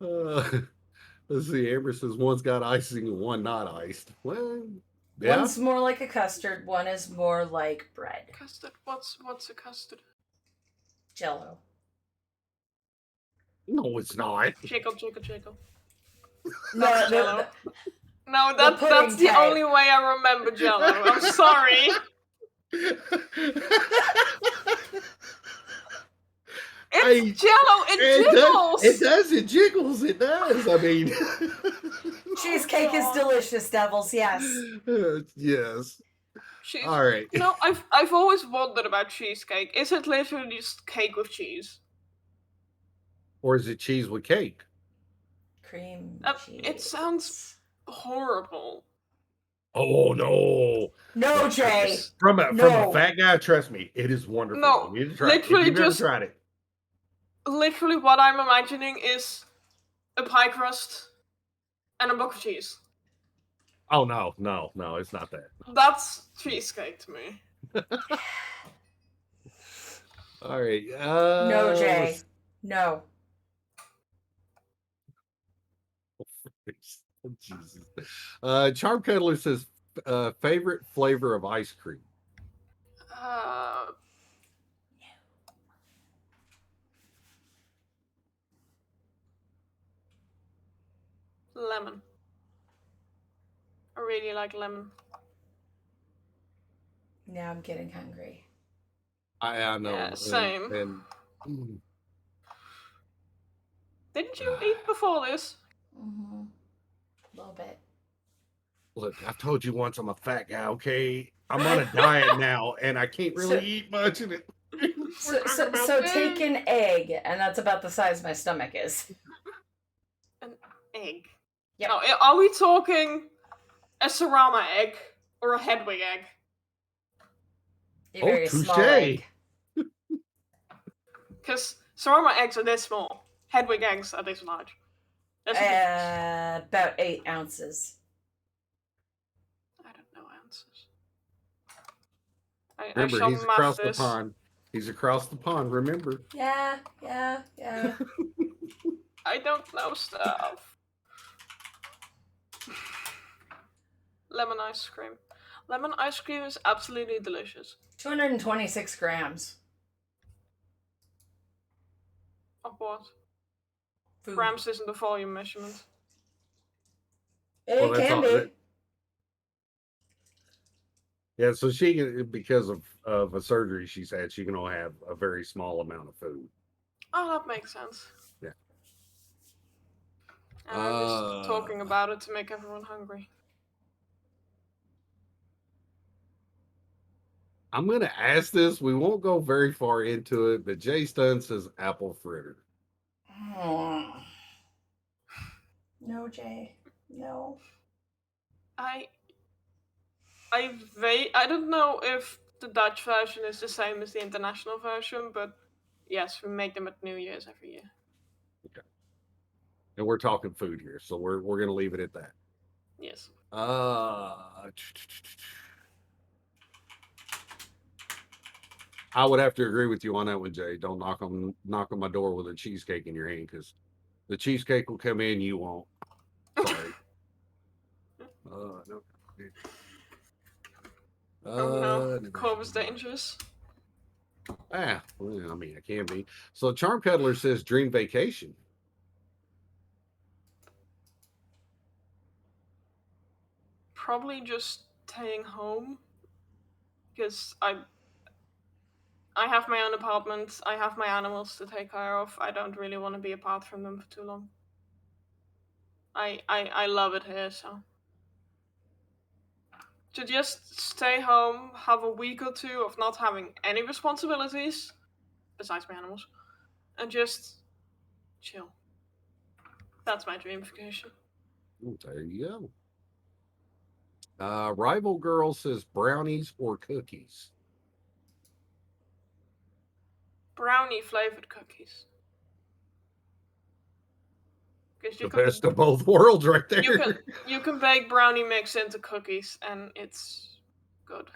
A: Let's see. Amber says one's got icing and one not iced. Well, yeah.
C: One's more like a custard. One is more like bread.
B: Custard. What's a custard?
C: Jello.
A: No, it's not.
B: Jiggle, jiggle, jiggle.
C: No,
B: Jello. No,
C: pudding
B: that's the
C: type.
B: only way I remember Jello. I'm sorry. It's Jello. It jiggles.
A: It does. It jiggles. It does. I mean,
C: cheesecake is delicious, devils. Yes.
A: Yes. All right.
B: You know, I've always wondered about cheesecake. Is it literally just cake with cheese?
A: Or is it cheese with cake?
C: Cream cheese.
B: It sounds horrible.
A: Oh no.
C: No, Jay.
A: From a fat guy, trust me, it is wonderful.
B: No,
A: you need to try
B: literally
A: it. If you've never tried it.
B: Literally, what I'm imagining is a pie crust and a block of cheese.
A: Oh no, it's not that.
B: That's cheesecake to me.
A: All right.
C: No, Jay. No.
A: Jesus. Charm Cuddler says favorite flavor of ice cream.
B: Lemon. I really like lemon.
C: Now I'm getting hungry.
A: I know.
B: Yeah, same. Didn't you eat before this?
C: Mm-hmm. A little bit.
A: Look, I've told you once I'm a fat guy, okay? I'm on a diet now, and I can't really eat much of it.
C: So take an egg, and that's about the size my stomach is.
B: An egg?
C: Yeah.
B: Oh, are we talking a Sarama egg or a Hedwig egg?
C: A very small egg.
B: Because Sarama eggs are this small. Hedwig eggs are this large.
C: About 8 ounces.
B: I don't know ounces.
A: Remember, he's across the pond. He's across the pond, remember?
C: Yeah.
B: I don't know stuff. Lemon ice cream. Lemon ice cream is absolutely delicious.
C: 226 grams.
B: Of what?
C: Food.
B: Grams isn't a volume measurement.
C: It can be.
A: Yeah, so she can, because of a surgery she's had, she can only have a very small amount of food.
B: Oh, that makes sense.
A: Yeah.
B: And I'm just talking about it to make everyone hungry.
A: I'm going to ask this. We won't go very far into it, but Jay Stun says apple fritter.
C: No, Jay. No.
B: I don't know if the Dutch version is the same as the international version, but yes, we make them at New Year's every year.
A: Okay. And we're talking food here, so we're going to leave it at that.
B: Yes.
A: I would have to agree with you on that one, Jay. Don't knock on my door with a cheesecake in your hand, because the cheesecake will come in, you won't. Sorry. No.
B: Oh no, Corvus dangerous.
A: Well, I mean, it can be. So Charm Cuddler says dream vacation.
B: Probably just staying home because I have my own apartment. I have my animals to take care of. I don't really want to be apart from them for too long. I love it here, so to just stay home, have a week or two of not having any responsibilities besides my animals, and just chill. That's my dream vacation.
A: Ooh, there you go. Rival Girl says brownies or cookies.
B: Brownie flavored cookies. Because
A: The best of both worlds, right there.
B: you can bake brownie mix into cookies, and it's good.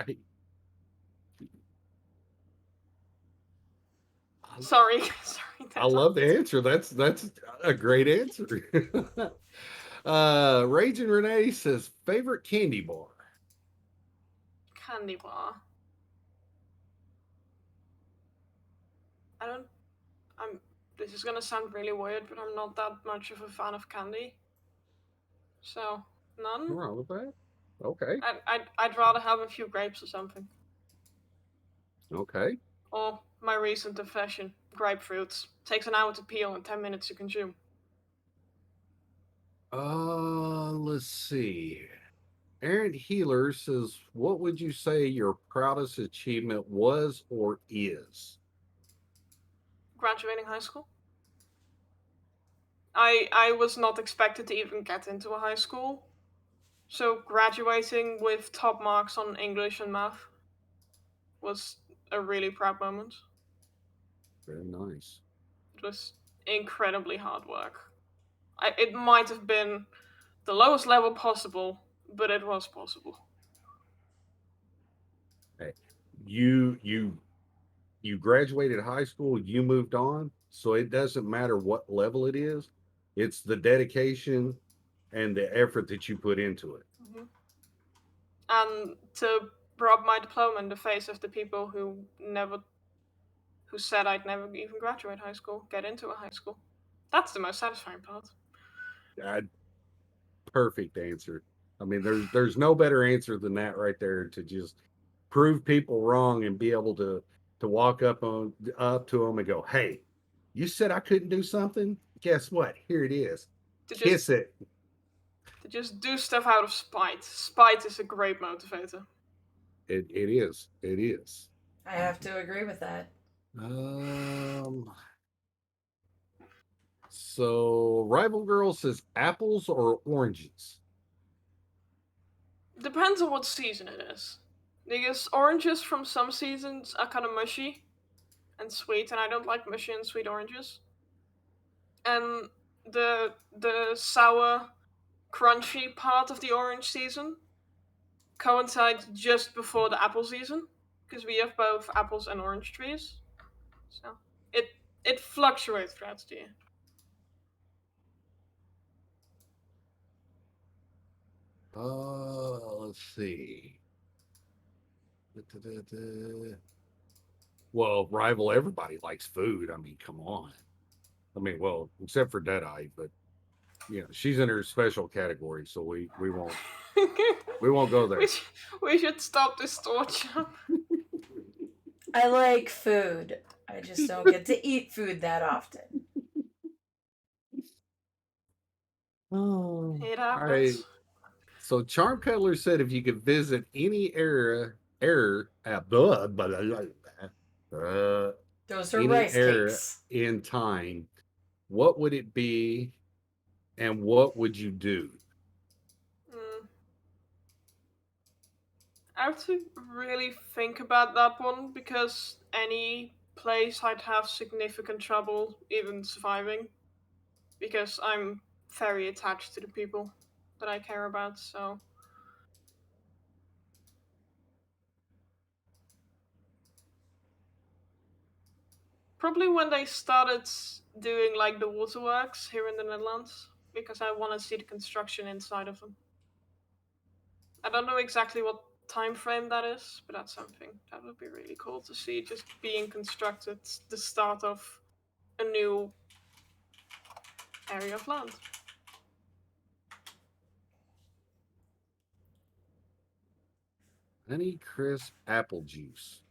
B: Sorry.
A: I love the answer. That's a great answer. Raging Renee says favorite candy bar.
B: Candy bar. This is gonna sound really weird, but I'm not that much of a fan of candy. So, none.
A: What's wrong with that? Okay.
B: I'd rather have a few grapes or something.
A: Okay.
B: Or my recent obsession, grapefruits. Takes an hour to peel and 10 minutes to consume.
A: Let's see. Aaron Healer says, what would you say your proudest achievement was or is?
B: Graduating high school. I was not expected to even get into a high school. So graduating with top marks on English and math was a really proud moment.
A: Very nice.
B: It was incredibly hard work. It might have been the lowest level possible, but it was possible.
A: Hey, you graduated high school, you moved on, so it doesn't matter what level it is. It's the dedication and the effort that you put into it.
B: Mm-hmm. And to rub my diploma in the face of the people who said I'd never even graduate high school, get into a high school. That's the most satisfying part.
A: Perfect answer. I mean, there's no better answer than that right there, to just prove people wrong and be able to walk up to them and go, "Hey, you said I couldn't do something. Guess what? Here it is. Kiss it."
B: To just do stuff out of spite. Spite is a great motivator.
A: It is. It is.
C: I have to agree with that.
A: So Rival Girl says apples or oranges.
B: Depends on what season it is. Because oranges from some seasons are kind of mushy and sweet, and I don't like mushy and sweet oranges. And the sour, crunchy part of the orange season coincides just before the apple season, because we have both apples and orange trees. So it fluctuates throughout the year.
A: Let's see. Well, Rival, everybody likes food. I mean, come on. I mean, well, except for Deadeye, but you know, she's in her special category, so we won't go there.
B: We should stop this torture.
C: I like food. I just don't get to eat food that often.
A: Oh,
B: It
A: all right.
B: happens.
A: So Charm Cuddler said if you could visit any those
C: are rice cakes
A: in time, what would it be, and what would you do?
B: I have to really think about that one, because any place I'd have significant trouble even surviving, because I'm very attached to the people that I care about, so probably when they started doing like the waterworks here in the Netherlands, because I want to see the construction inside of them. I don't know exactly what time frame that is, but that's something that would be really cool to see just being constructed, the start of a new area of land.
A: Honey crisp apple juice.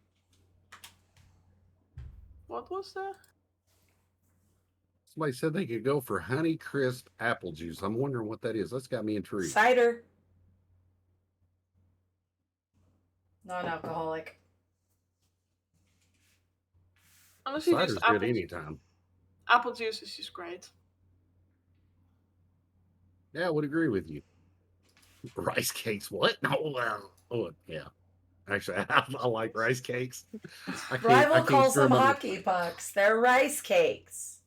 B: What was that?
A: Somebody said they could go for honey crisp apple juice. I'm wondering what that is. That's got me intrigued.
C: Cider. Non-alcoholic.
B: Honestly,
A: Cider's
B: just
A: good anytime.
B: apple juice is just great.
A: Yeah, I would agree with you. Rice cakes. What? No, oh yeah. Actually, I like rice cakes.
C: Rival calls
A: screw
C: them
A: up.
C: hockey pucks. They're rice cakes.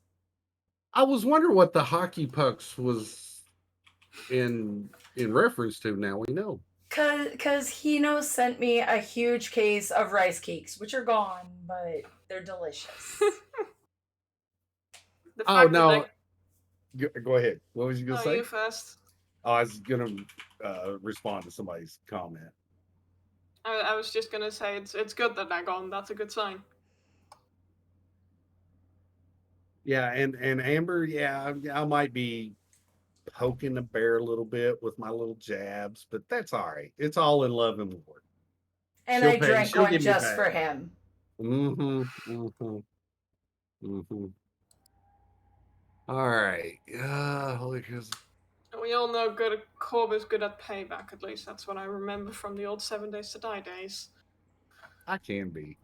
A: I was wondering what the hockey pucks was in reference to. Now we know.
C: Cause Hino sent me a huge case of rice cakes, which are gone, but they're delicious.
B: The
A: Oh
B: fact
A: no.
B: that
A: Go ahead. What was you gonna say?
B: you first.
A: Oh, I was gonna respond to somebody's comment.
B: I was just gonna say it's good that they're gone. That's a good sign.
A: Yeah, and Amber, yeah, I might be poking the bear a little bit with my little jabs, but that's all right. It's all in love and war.
C: And
A: She'll
C: I
A: pay.
C: drank
A: She'll
C: one
A: give me
C: just
A: back.
C: for him.
A: All right. Holy cows.
B: We all know Corb is good at payback. At least that's what I remember from the old 7 Days to Die days.
A: I can be.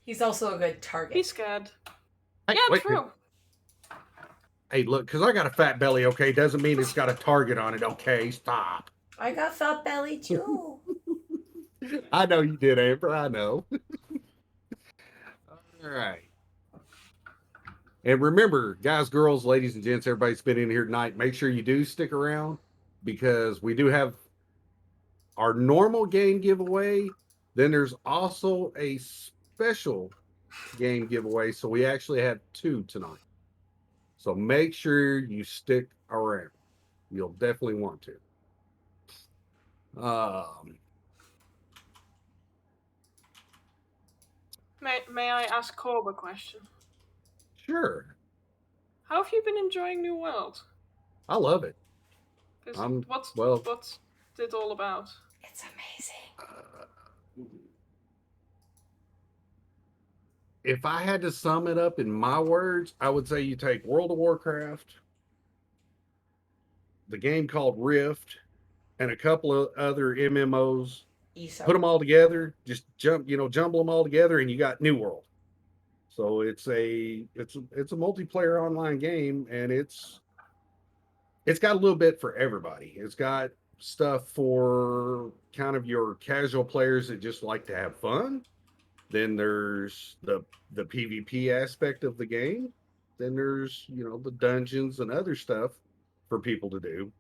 C: He's also a good target.
B: He's scared.
A: Hey,
B: yeah,
A: wait,
B: true.
A: Hey, look, because I got a fat belly, okay, doesn't mean it's got a target on it, okay? Stop.
C: I got fat belly too.
A: I know you did, Amber. I know. All right. And remember, guys, girls, ladies, and gents, everybody's been in here tonight. Make sure you do stick around because we do have our normal game giveaway. Then there's also a special game giveaway. So we actually have 2 tonight. So make sure you stick around. You'll definitely want to.
B: May I ask Corb a question?
A: Sure.
B: How have you been enjoying New World?
A: I love it.
B: What's it all about?
C: It's amazing.
A: If I had to sum it up in my words, I would say you take World of Warcraft, the game called Rift, and a couple of other MMOs. Put them all together, just jumble them all together, and you got New World. So it's a multiplayer online game, and it's got a little bit for everybody. It's got stuff for kind of your casual players that just like to have fun. Then there's the PvP aspect of the game. Then there's the dungeons and other stuff for people to do.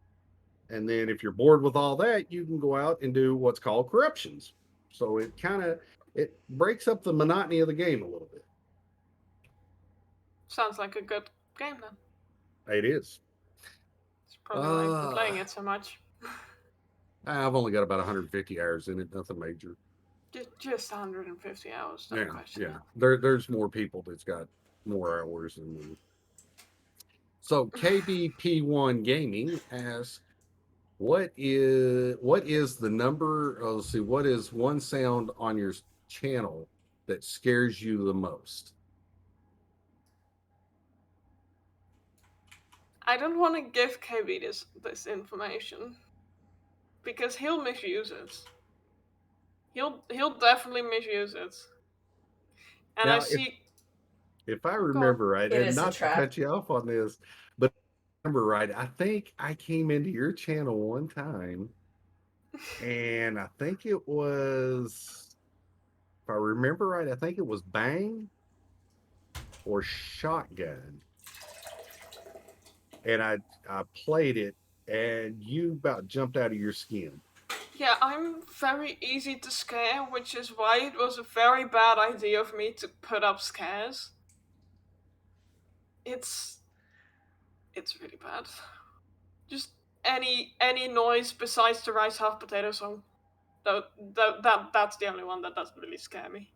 A: And then if you're bored with all that, you can go out and do what's called corruptions. So it breaks up the monotony of the game a little bit.
B: Sounds like a good game then.
A: It is.
B: It's probably why I've been playing it so much.
A: I've only got about 150 hours in it, nothing major.
B: Just 150 hours, no question.
A: Yeah. There's more people that's got more hours than me. So KBP1 Gaming asks, what is the number? Let's see, what is one sound on your channel that scares you the most?
B: I don't want to give KB this information because he'll misuse it. He'll definitely misuse it. And
A: Now,
B: I see.
A: If I remember right, and not to
C: trap.
A: cut you off on this, but if I remember right, I think I came into your channel one time, and I think it was, if I remember right, I think it was Bang or Shotgun, and I played it, and you about jumped out of your skin.
B: Yeah, I'm very easy to scare, which is why it was a very bad idea of me to put up scares. It's really bad. Just any noise besides the rice half potato song. That's the only one that doesn't really scare me.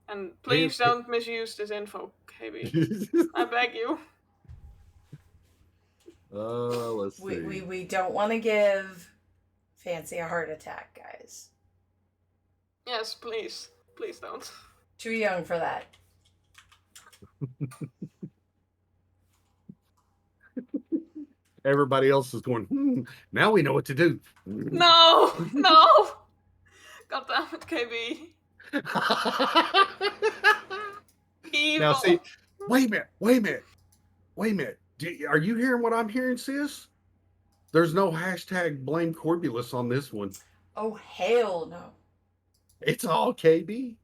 B: And please don't misuse this info, KB. I beg you.
A: Let's see.
C: We don't want to give Fancy a heart attack, guys.
B: Yes, please. Please don't.
C: Too young for that.
A: Everybody else is going, now we know what to do.
B: No! No! God damn it, KB. Evil.
A: Now see, wait a minute. Are you hearing what I'm hearing, sis? There's no hashtag blame Corbulus on this one.
C: Oh, hell no.
A: It's all KB.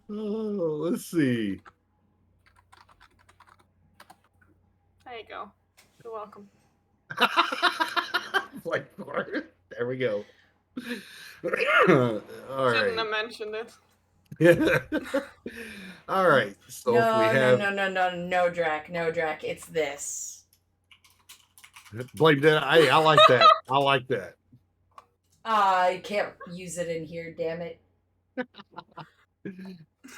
A: Let's see.
B: There you go. You're welcome.
A: Like, there we go. All
B: Shouldn't
A: right.
B: have mentioned it.
A: All right. So
C: no,
A: if we have
C: no, Drac. It's this.
A: blame that. Hey, I like that. I like that.
C: I can't use it in here. Damn it.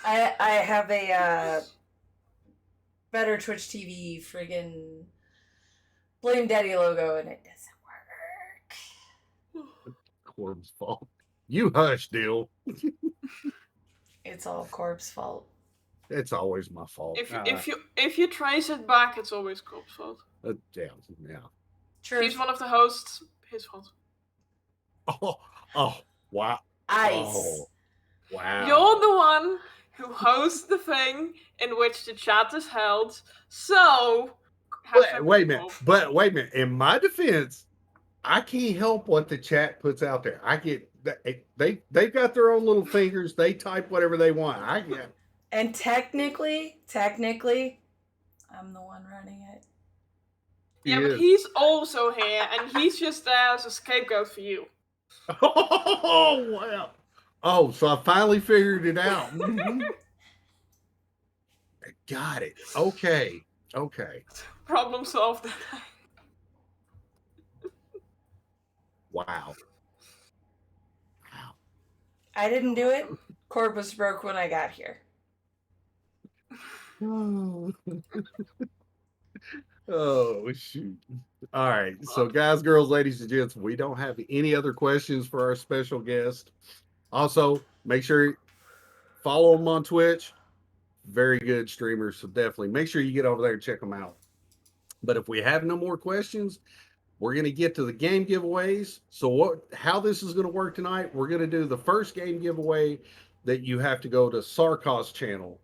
C: I have a Better Twitch TV friggin' Blame Daddy logo and it doesn't work.
A: Corb's fault. You hush, Dill.
C: It's all Corb's fault.
A: It's always my fault.
B: If you trace it back, it's always Corb's fault.
A: Yeah.
C: True.
B: He's one of the hosts. His fault.
A: Oh, wow.
C: Ice.
A: Oh, wow.
B: You're the one who hosts the thing in which the chat is held. So,
A: wait a minute. In my defense, I can't help what the chat puts out there. I get they've got their own little fingers. They type whatever they want. I get.
C: And technically, I'm the one running it.
B: Yeah, but he's also here, and he's just there as a scapegoat for you.
A: Oh, wow. Oh, so I finally figured it out. Got it. Okay.
B: Problem solved.
A: Wow.
C: I didn't do it. Corb was broke when I got here.
A: Oh, shoot. All right. So, guys, girls, ladies, and gents, we don't have any other questions for our special guest. Also, make sure follow them on Twitch. Very good streamers. So, definitely make sure you get over there and check them out. But if we have no more questions, we're going to get to the game giveaways. So, how this is going to work tonight, we're going to do the first game giveaway that you have to go to Sarkos channel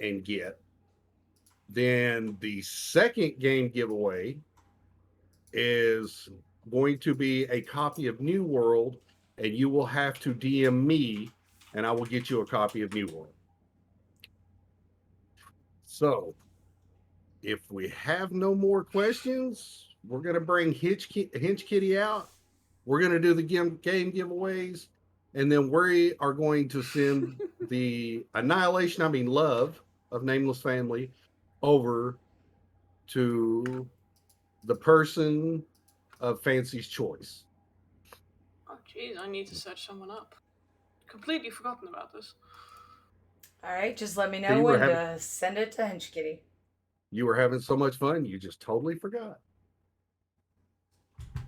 A: and get. Then the second game giveaway is going to be a copy of New World, and you will have to DM me, and I will get you a copy of New World. So, if we have no more questions, we're going to bring Hinch Kitty out. We're going to do the game giveaways, and then we are going to send the love of Nameless family over to the person of Fancy's choice.
B: Oh, jeez, I need to search someone up. Completely forgotten about this.
C: All right, just let me know when to send it to Hinch Kitty.
A: You were having so much fun, you just totally forgot.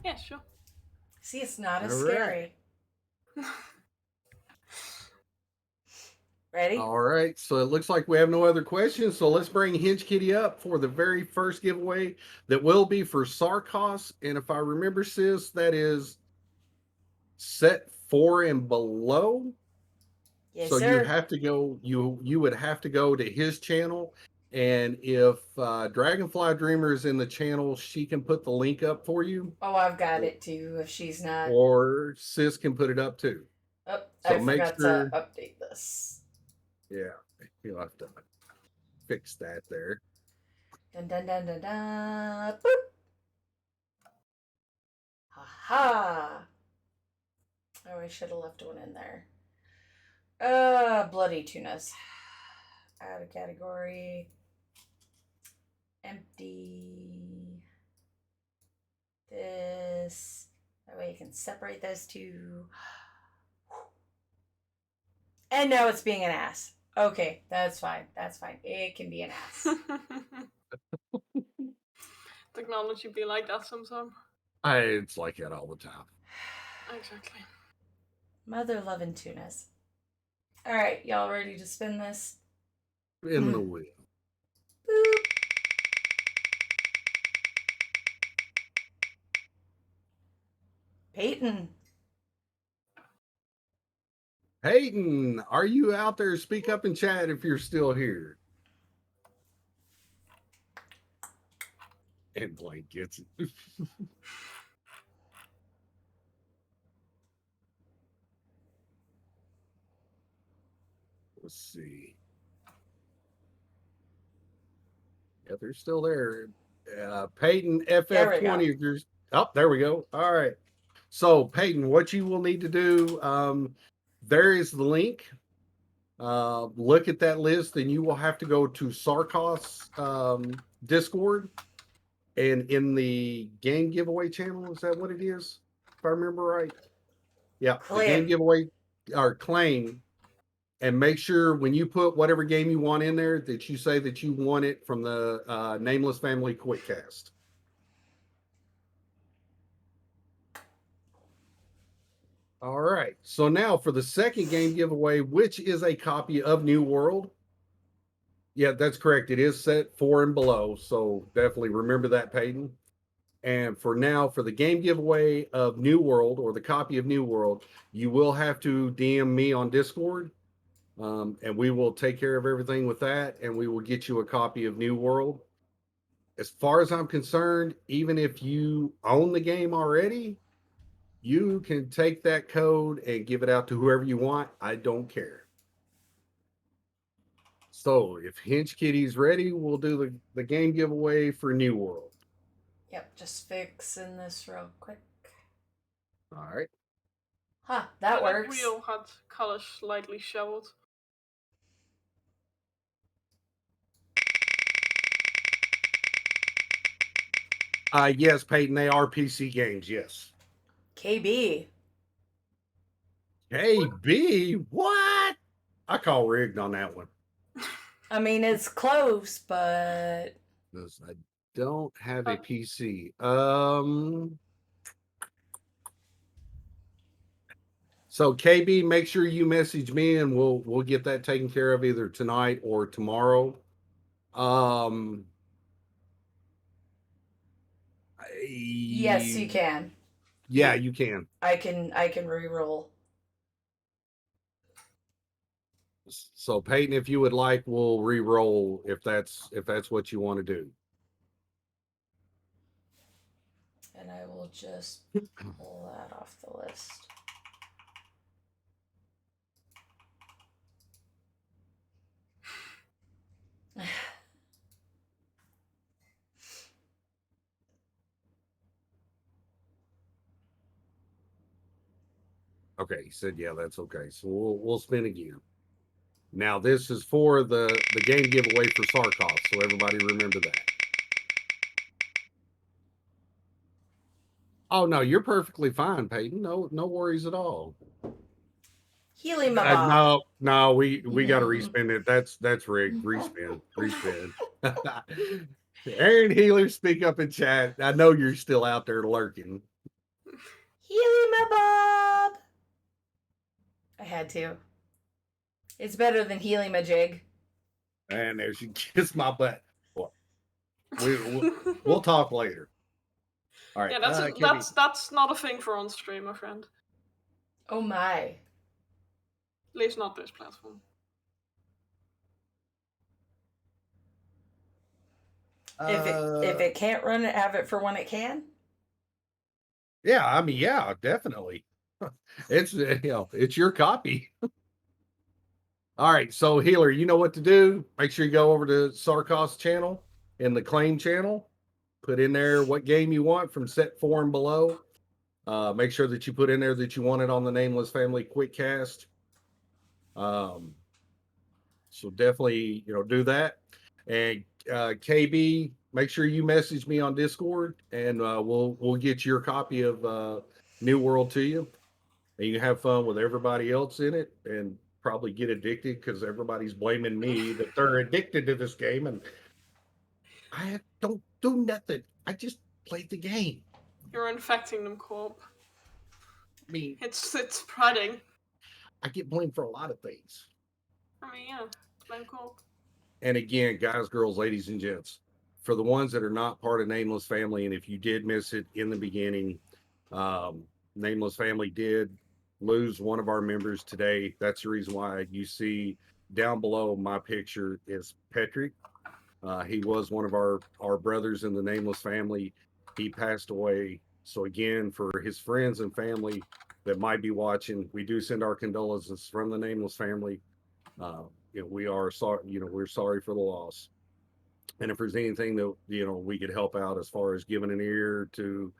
B: Yeah, sure.
C: See, it's not as scary. Ready?
A: All right, so it looks like we have no other questions. So let's bring Hinch Kitty up for the very first giveaway that will be for Sarkos. And if I remember, sis, that is set 4 and below.
C: Yes,
A: so
C: sir.
A: you have to go. You would have to go to his channel, and if Dragonfly Dreamer is in the channel, she can put the link up for you.
C: Oh, I've got it too. If she's not,
A: or sis can put it up too.
C: Oh,
A: So
C: I
A: make
C: forgot
A: sure-
C: to update this.
A: Yeah, you'll have to fix that there.
C: Dun dun dun dun dun. Boop. Ha. Oh, I should have left one in there. Bloody tunas. Add a category. empty this. That way you can separate those two. And now it's being an ass. Okay, that's fine. That's fine. It can be an ass.
B: Technology be like that sometimes.
A: It's like that all the time.
B: Exactly.
C: Mother loving tunas. All right, y'all ready to spin this?
A: In the wheel.
C: Boop. Peyton.
A: Peyton, are you out there? Speak up in chat if you're still here. And Blank gets it. Let's see. Yeah, they're still there. Peyton FF20. If you're, oh, there we go. All right. So Peyton, what you will need to do, there is the link. Look at that list, and you will have to go to Sarkos Discord, and in the game giveaway channel, is that what it is? If I remember right. Yeah, the game giveaway or claim. And make sure when you put whatever game you want in there that you say that you want it from the Nameless Family Quickcast. All right. So now for the second game giveaway, which is a copy of New World. Yeah, that's correct. It is set 4 and below. So definitely remember that, Peyton. And for now, for the game giveaway of New World or the copy of New World, you will have to DM me on Discord. And we will take care of everything with that, and we will get you a copy of New World. As far as I'm concerned, even if you own the game already, you can take that code and give it out to whoever you want. I don't care. So if Hinch Kitty's ready, we'll do the game giveaway for New World.
C: Yep, just fixing this real quick.
A: All right.
C: Huh, that works.
B: The wheel had colors slightly shoveled.
A: Yes, Peyton, they are PC games, yes.
C: KB.
A: KB? What? I call rigged on that one.
C: I mean, it's close, but
A: I don't have a PC. So KB, make sure you message me and we'll get that taken care of either tonight or tomorrow.
C: yes, you can.
A: Yeah, you can.
C: I can re-roll.
A: So Peyton, if you would like, we'll re-roll if that's what you want to do.
C: And I will just pull that off the list.
A: Okay, he said, yeah, that's okay. So we'll spin again. Now this is for the game giveaway for Sarkov, so everybody remember that. Oh no, you're perfectly fine, Peyton. No worries at all.
C: Helium
A: No, we got to respin it. That's rigged. Respin. Aaron Healer, speak up in chat. I know you're still out there lurking.
C: Helium-a-bob. I had to. It's better than Helium-a-jig.
A: And there she kiss my butt. We'll talk later. All right.
B: Yeah, that's not a thing for on stream, my friend.
C: Oh my.
B: At least not this platform.
C: If it can't run it, have it for when it can.
A: Yeah, I mean, yeah, definitely. It's it's your copy. All right, so Healer, you know what to do. Make sure you go over to Sarkos channel in the claim channel. Put in there what game you want from set 4 and below. Make sure that you put in there that you want it on the Nameless Family Quickcast. So definitely, do that. And KB, make sure you message me on Discord, and we'll get your copy of New World to you, and you can have fun with everybody else in it, and probably get addicted because everybody's blaming me that they're addicted to this game, and I don't do nothing. I just played the game.
B: You're infecting them, Corp.
A: I mean,
B: It's spreading.
A: I get blamed for a lot of things.
B: I mean, yeah, blame Corp.
A: And again, guys, girls, ladies, and gents, for the ones that are not part of Nameless Family, and if you did miss it in the beginning, Nameless Family did lose one of our members today. That's the reason why you see down below my picture is Patrick. He was one of our brothers in the Nameless Family. He passed away. So again, for his friends and family that might be watching, we do send our condolences from the Nameless Family. We are sorry, we're sorry for the loss. And if there's anything that, we could help out as far as giving an ear to,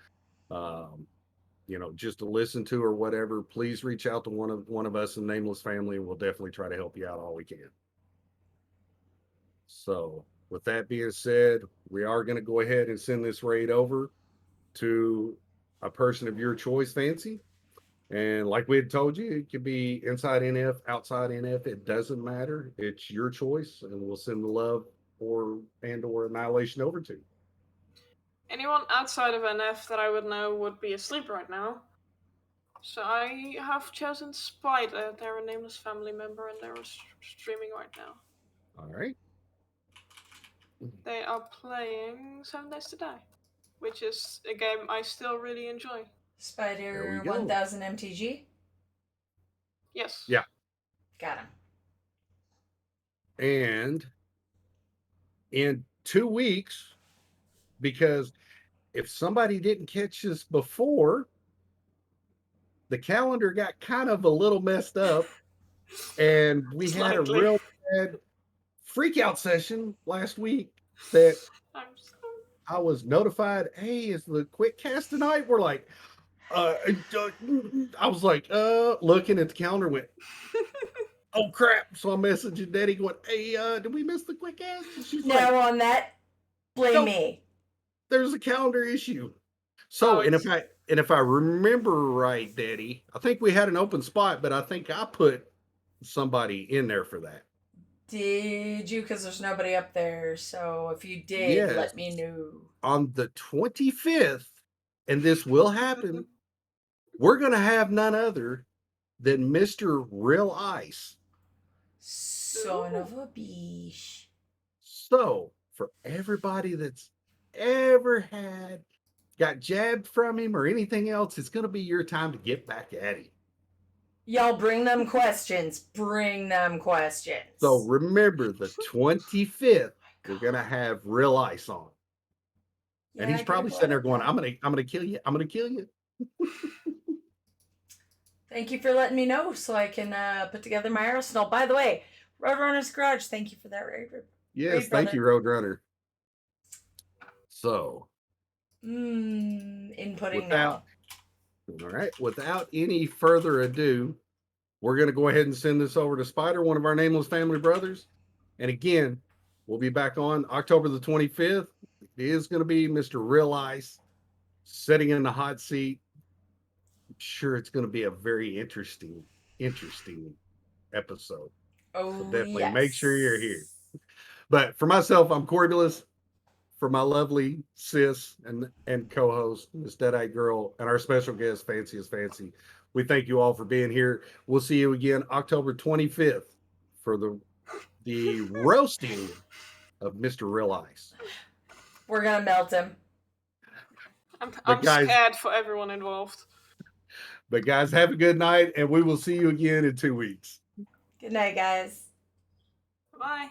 A: just to listen to or whatever, please reach out to one of us in Nameless Family, and we'll definitely try to help you out all we can. So with that being said, we are going to go ahead and send this raid over to a person of your choice, Phancy. And like we had told you, it could be inside NF, outside NF. It doesn't matter. It's your choice, and we'll send the love or annihilation over to.
B: Anyone outside of NF that I would know would be asleep right now. So I have chosen Spider. They're a Nameless family member, and they're streaming right now.
A: All right.
B: They are playing 7 Days to Die, which is a game I still really enjoy.
C: Spider 1000 MTG?
B: Yes.
A: Yeah.
C: Got him.
A: And in 2 weeks, because if somebody didn't catch this before, the calendar got kind of a little messed up, and we had a real bad freak out session last week that I was notified, hey, is the quick cast tonight? We're like, I was like, looking at the calendar, went, oh crap. So I'm messaging Daddy going, hey, did we miss the quick cast? And she's
C: now
A: like,
C: on that, blame me.
A: There's a calendar issue. So, and if I remember right, Daddy, I think we had an open spot, but I think I put somebody in there for that.
C: Did you? Because there's nobody up there. So if you did, let me know.
A: On the 25th, and this will happen, we're going to have none other than Mr. Real Ice.
C: Son of a bitch.
A: So, for everybody that's ever got jabbed from him or anything else, it's going to be your time to get back at him.
C: Y'all bring them questions. Bring them questions.
A: So remember, the 25th, we're going to have Real Ice on. Yeah, and he's probably sitting there going, I'm gonna kill you. I'm going to kill you.
C: Thank you for letting me know so I can put together my arsenal. By the way, Roadrunner's Garage, thank you for that raid.
A: Yes, thank you, Roadrunner. So,
C: inputting now.
A: All right, without any further ado, we're going to go ahead and send this over to Spider, one of our Nameless family brothers. And again, we'll be back on October the 25th. It is going to be Mr. Real Ice sitting in the hot seat. I'm sure it's going to be a very interesting episode.
C: Oh,
A: so definitely make sure you're here. But for myself, I'm Corbulus. For my lovely sis and co-host, Miss Deadeye Girl, and our special guest, Phancyisfancy, we thank you all for being here. We'll see you again October 25th for the roasting of Mr. Real Ice.
C: We're gonna melt him.
B: I'm scared for everyone involved.
A: But guys, have a good night, and we will see you again in 2 weeks.
C: Good night, guys.
B: Bye.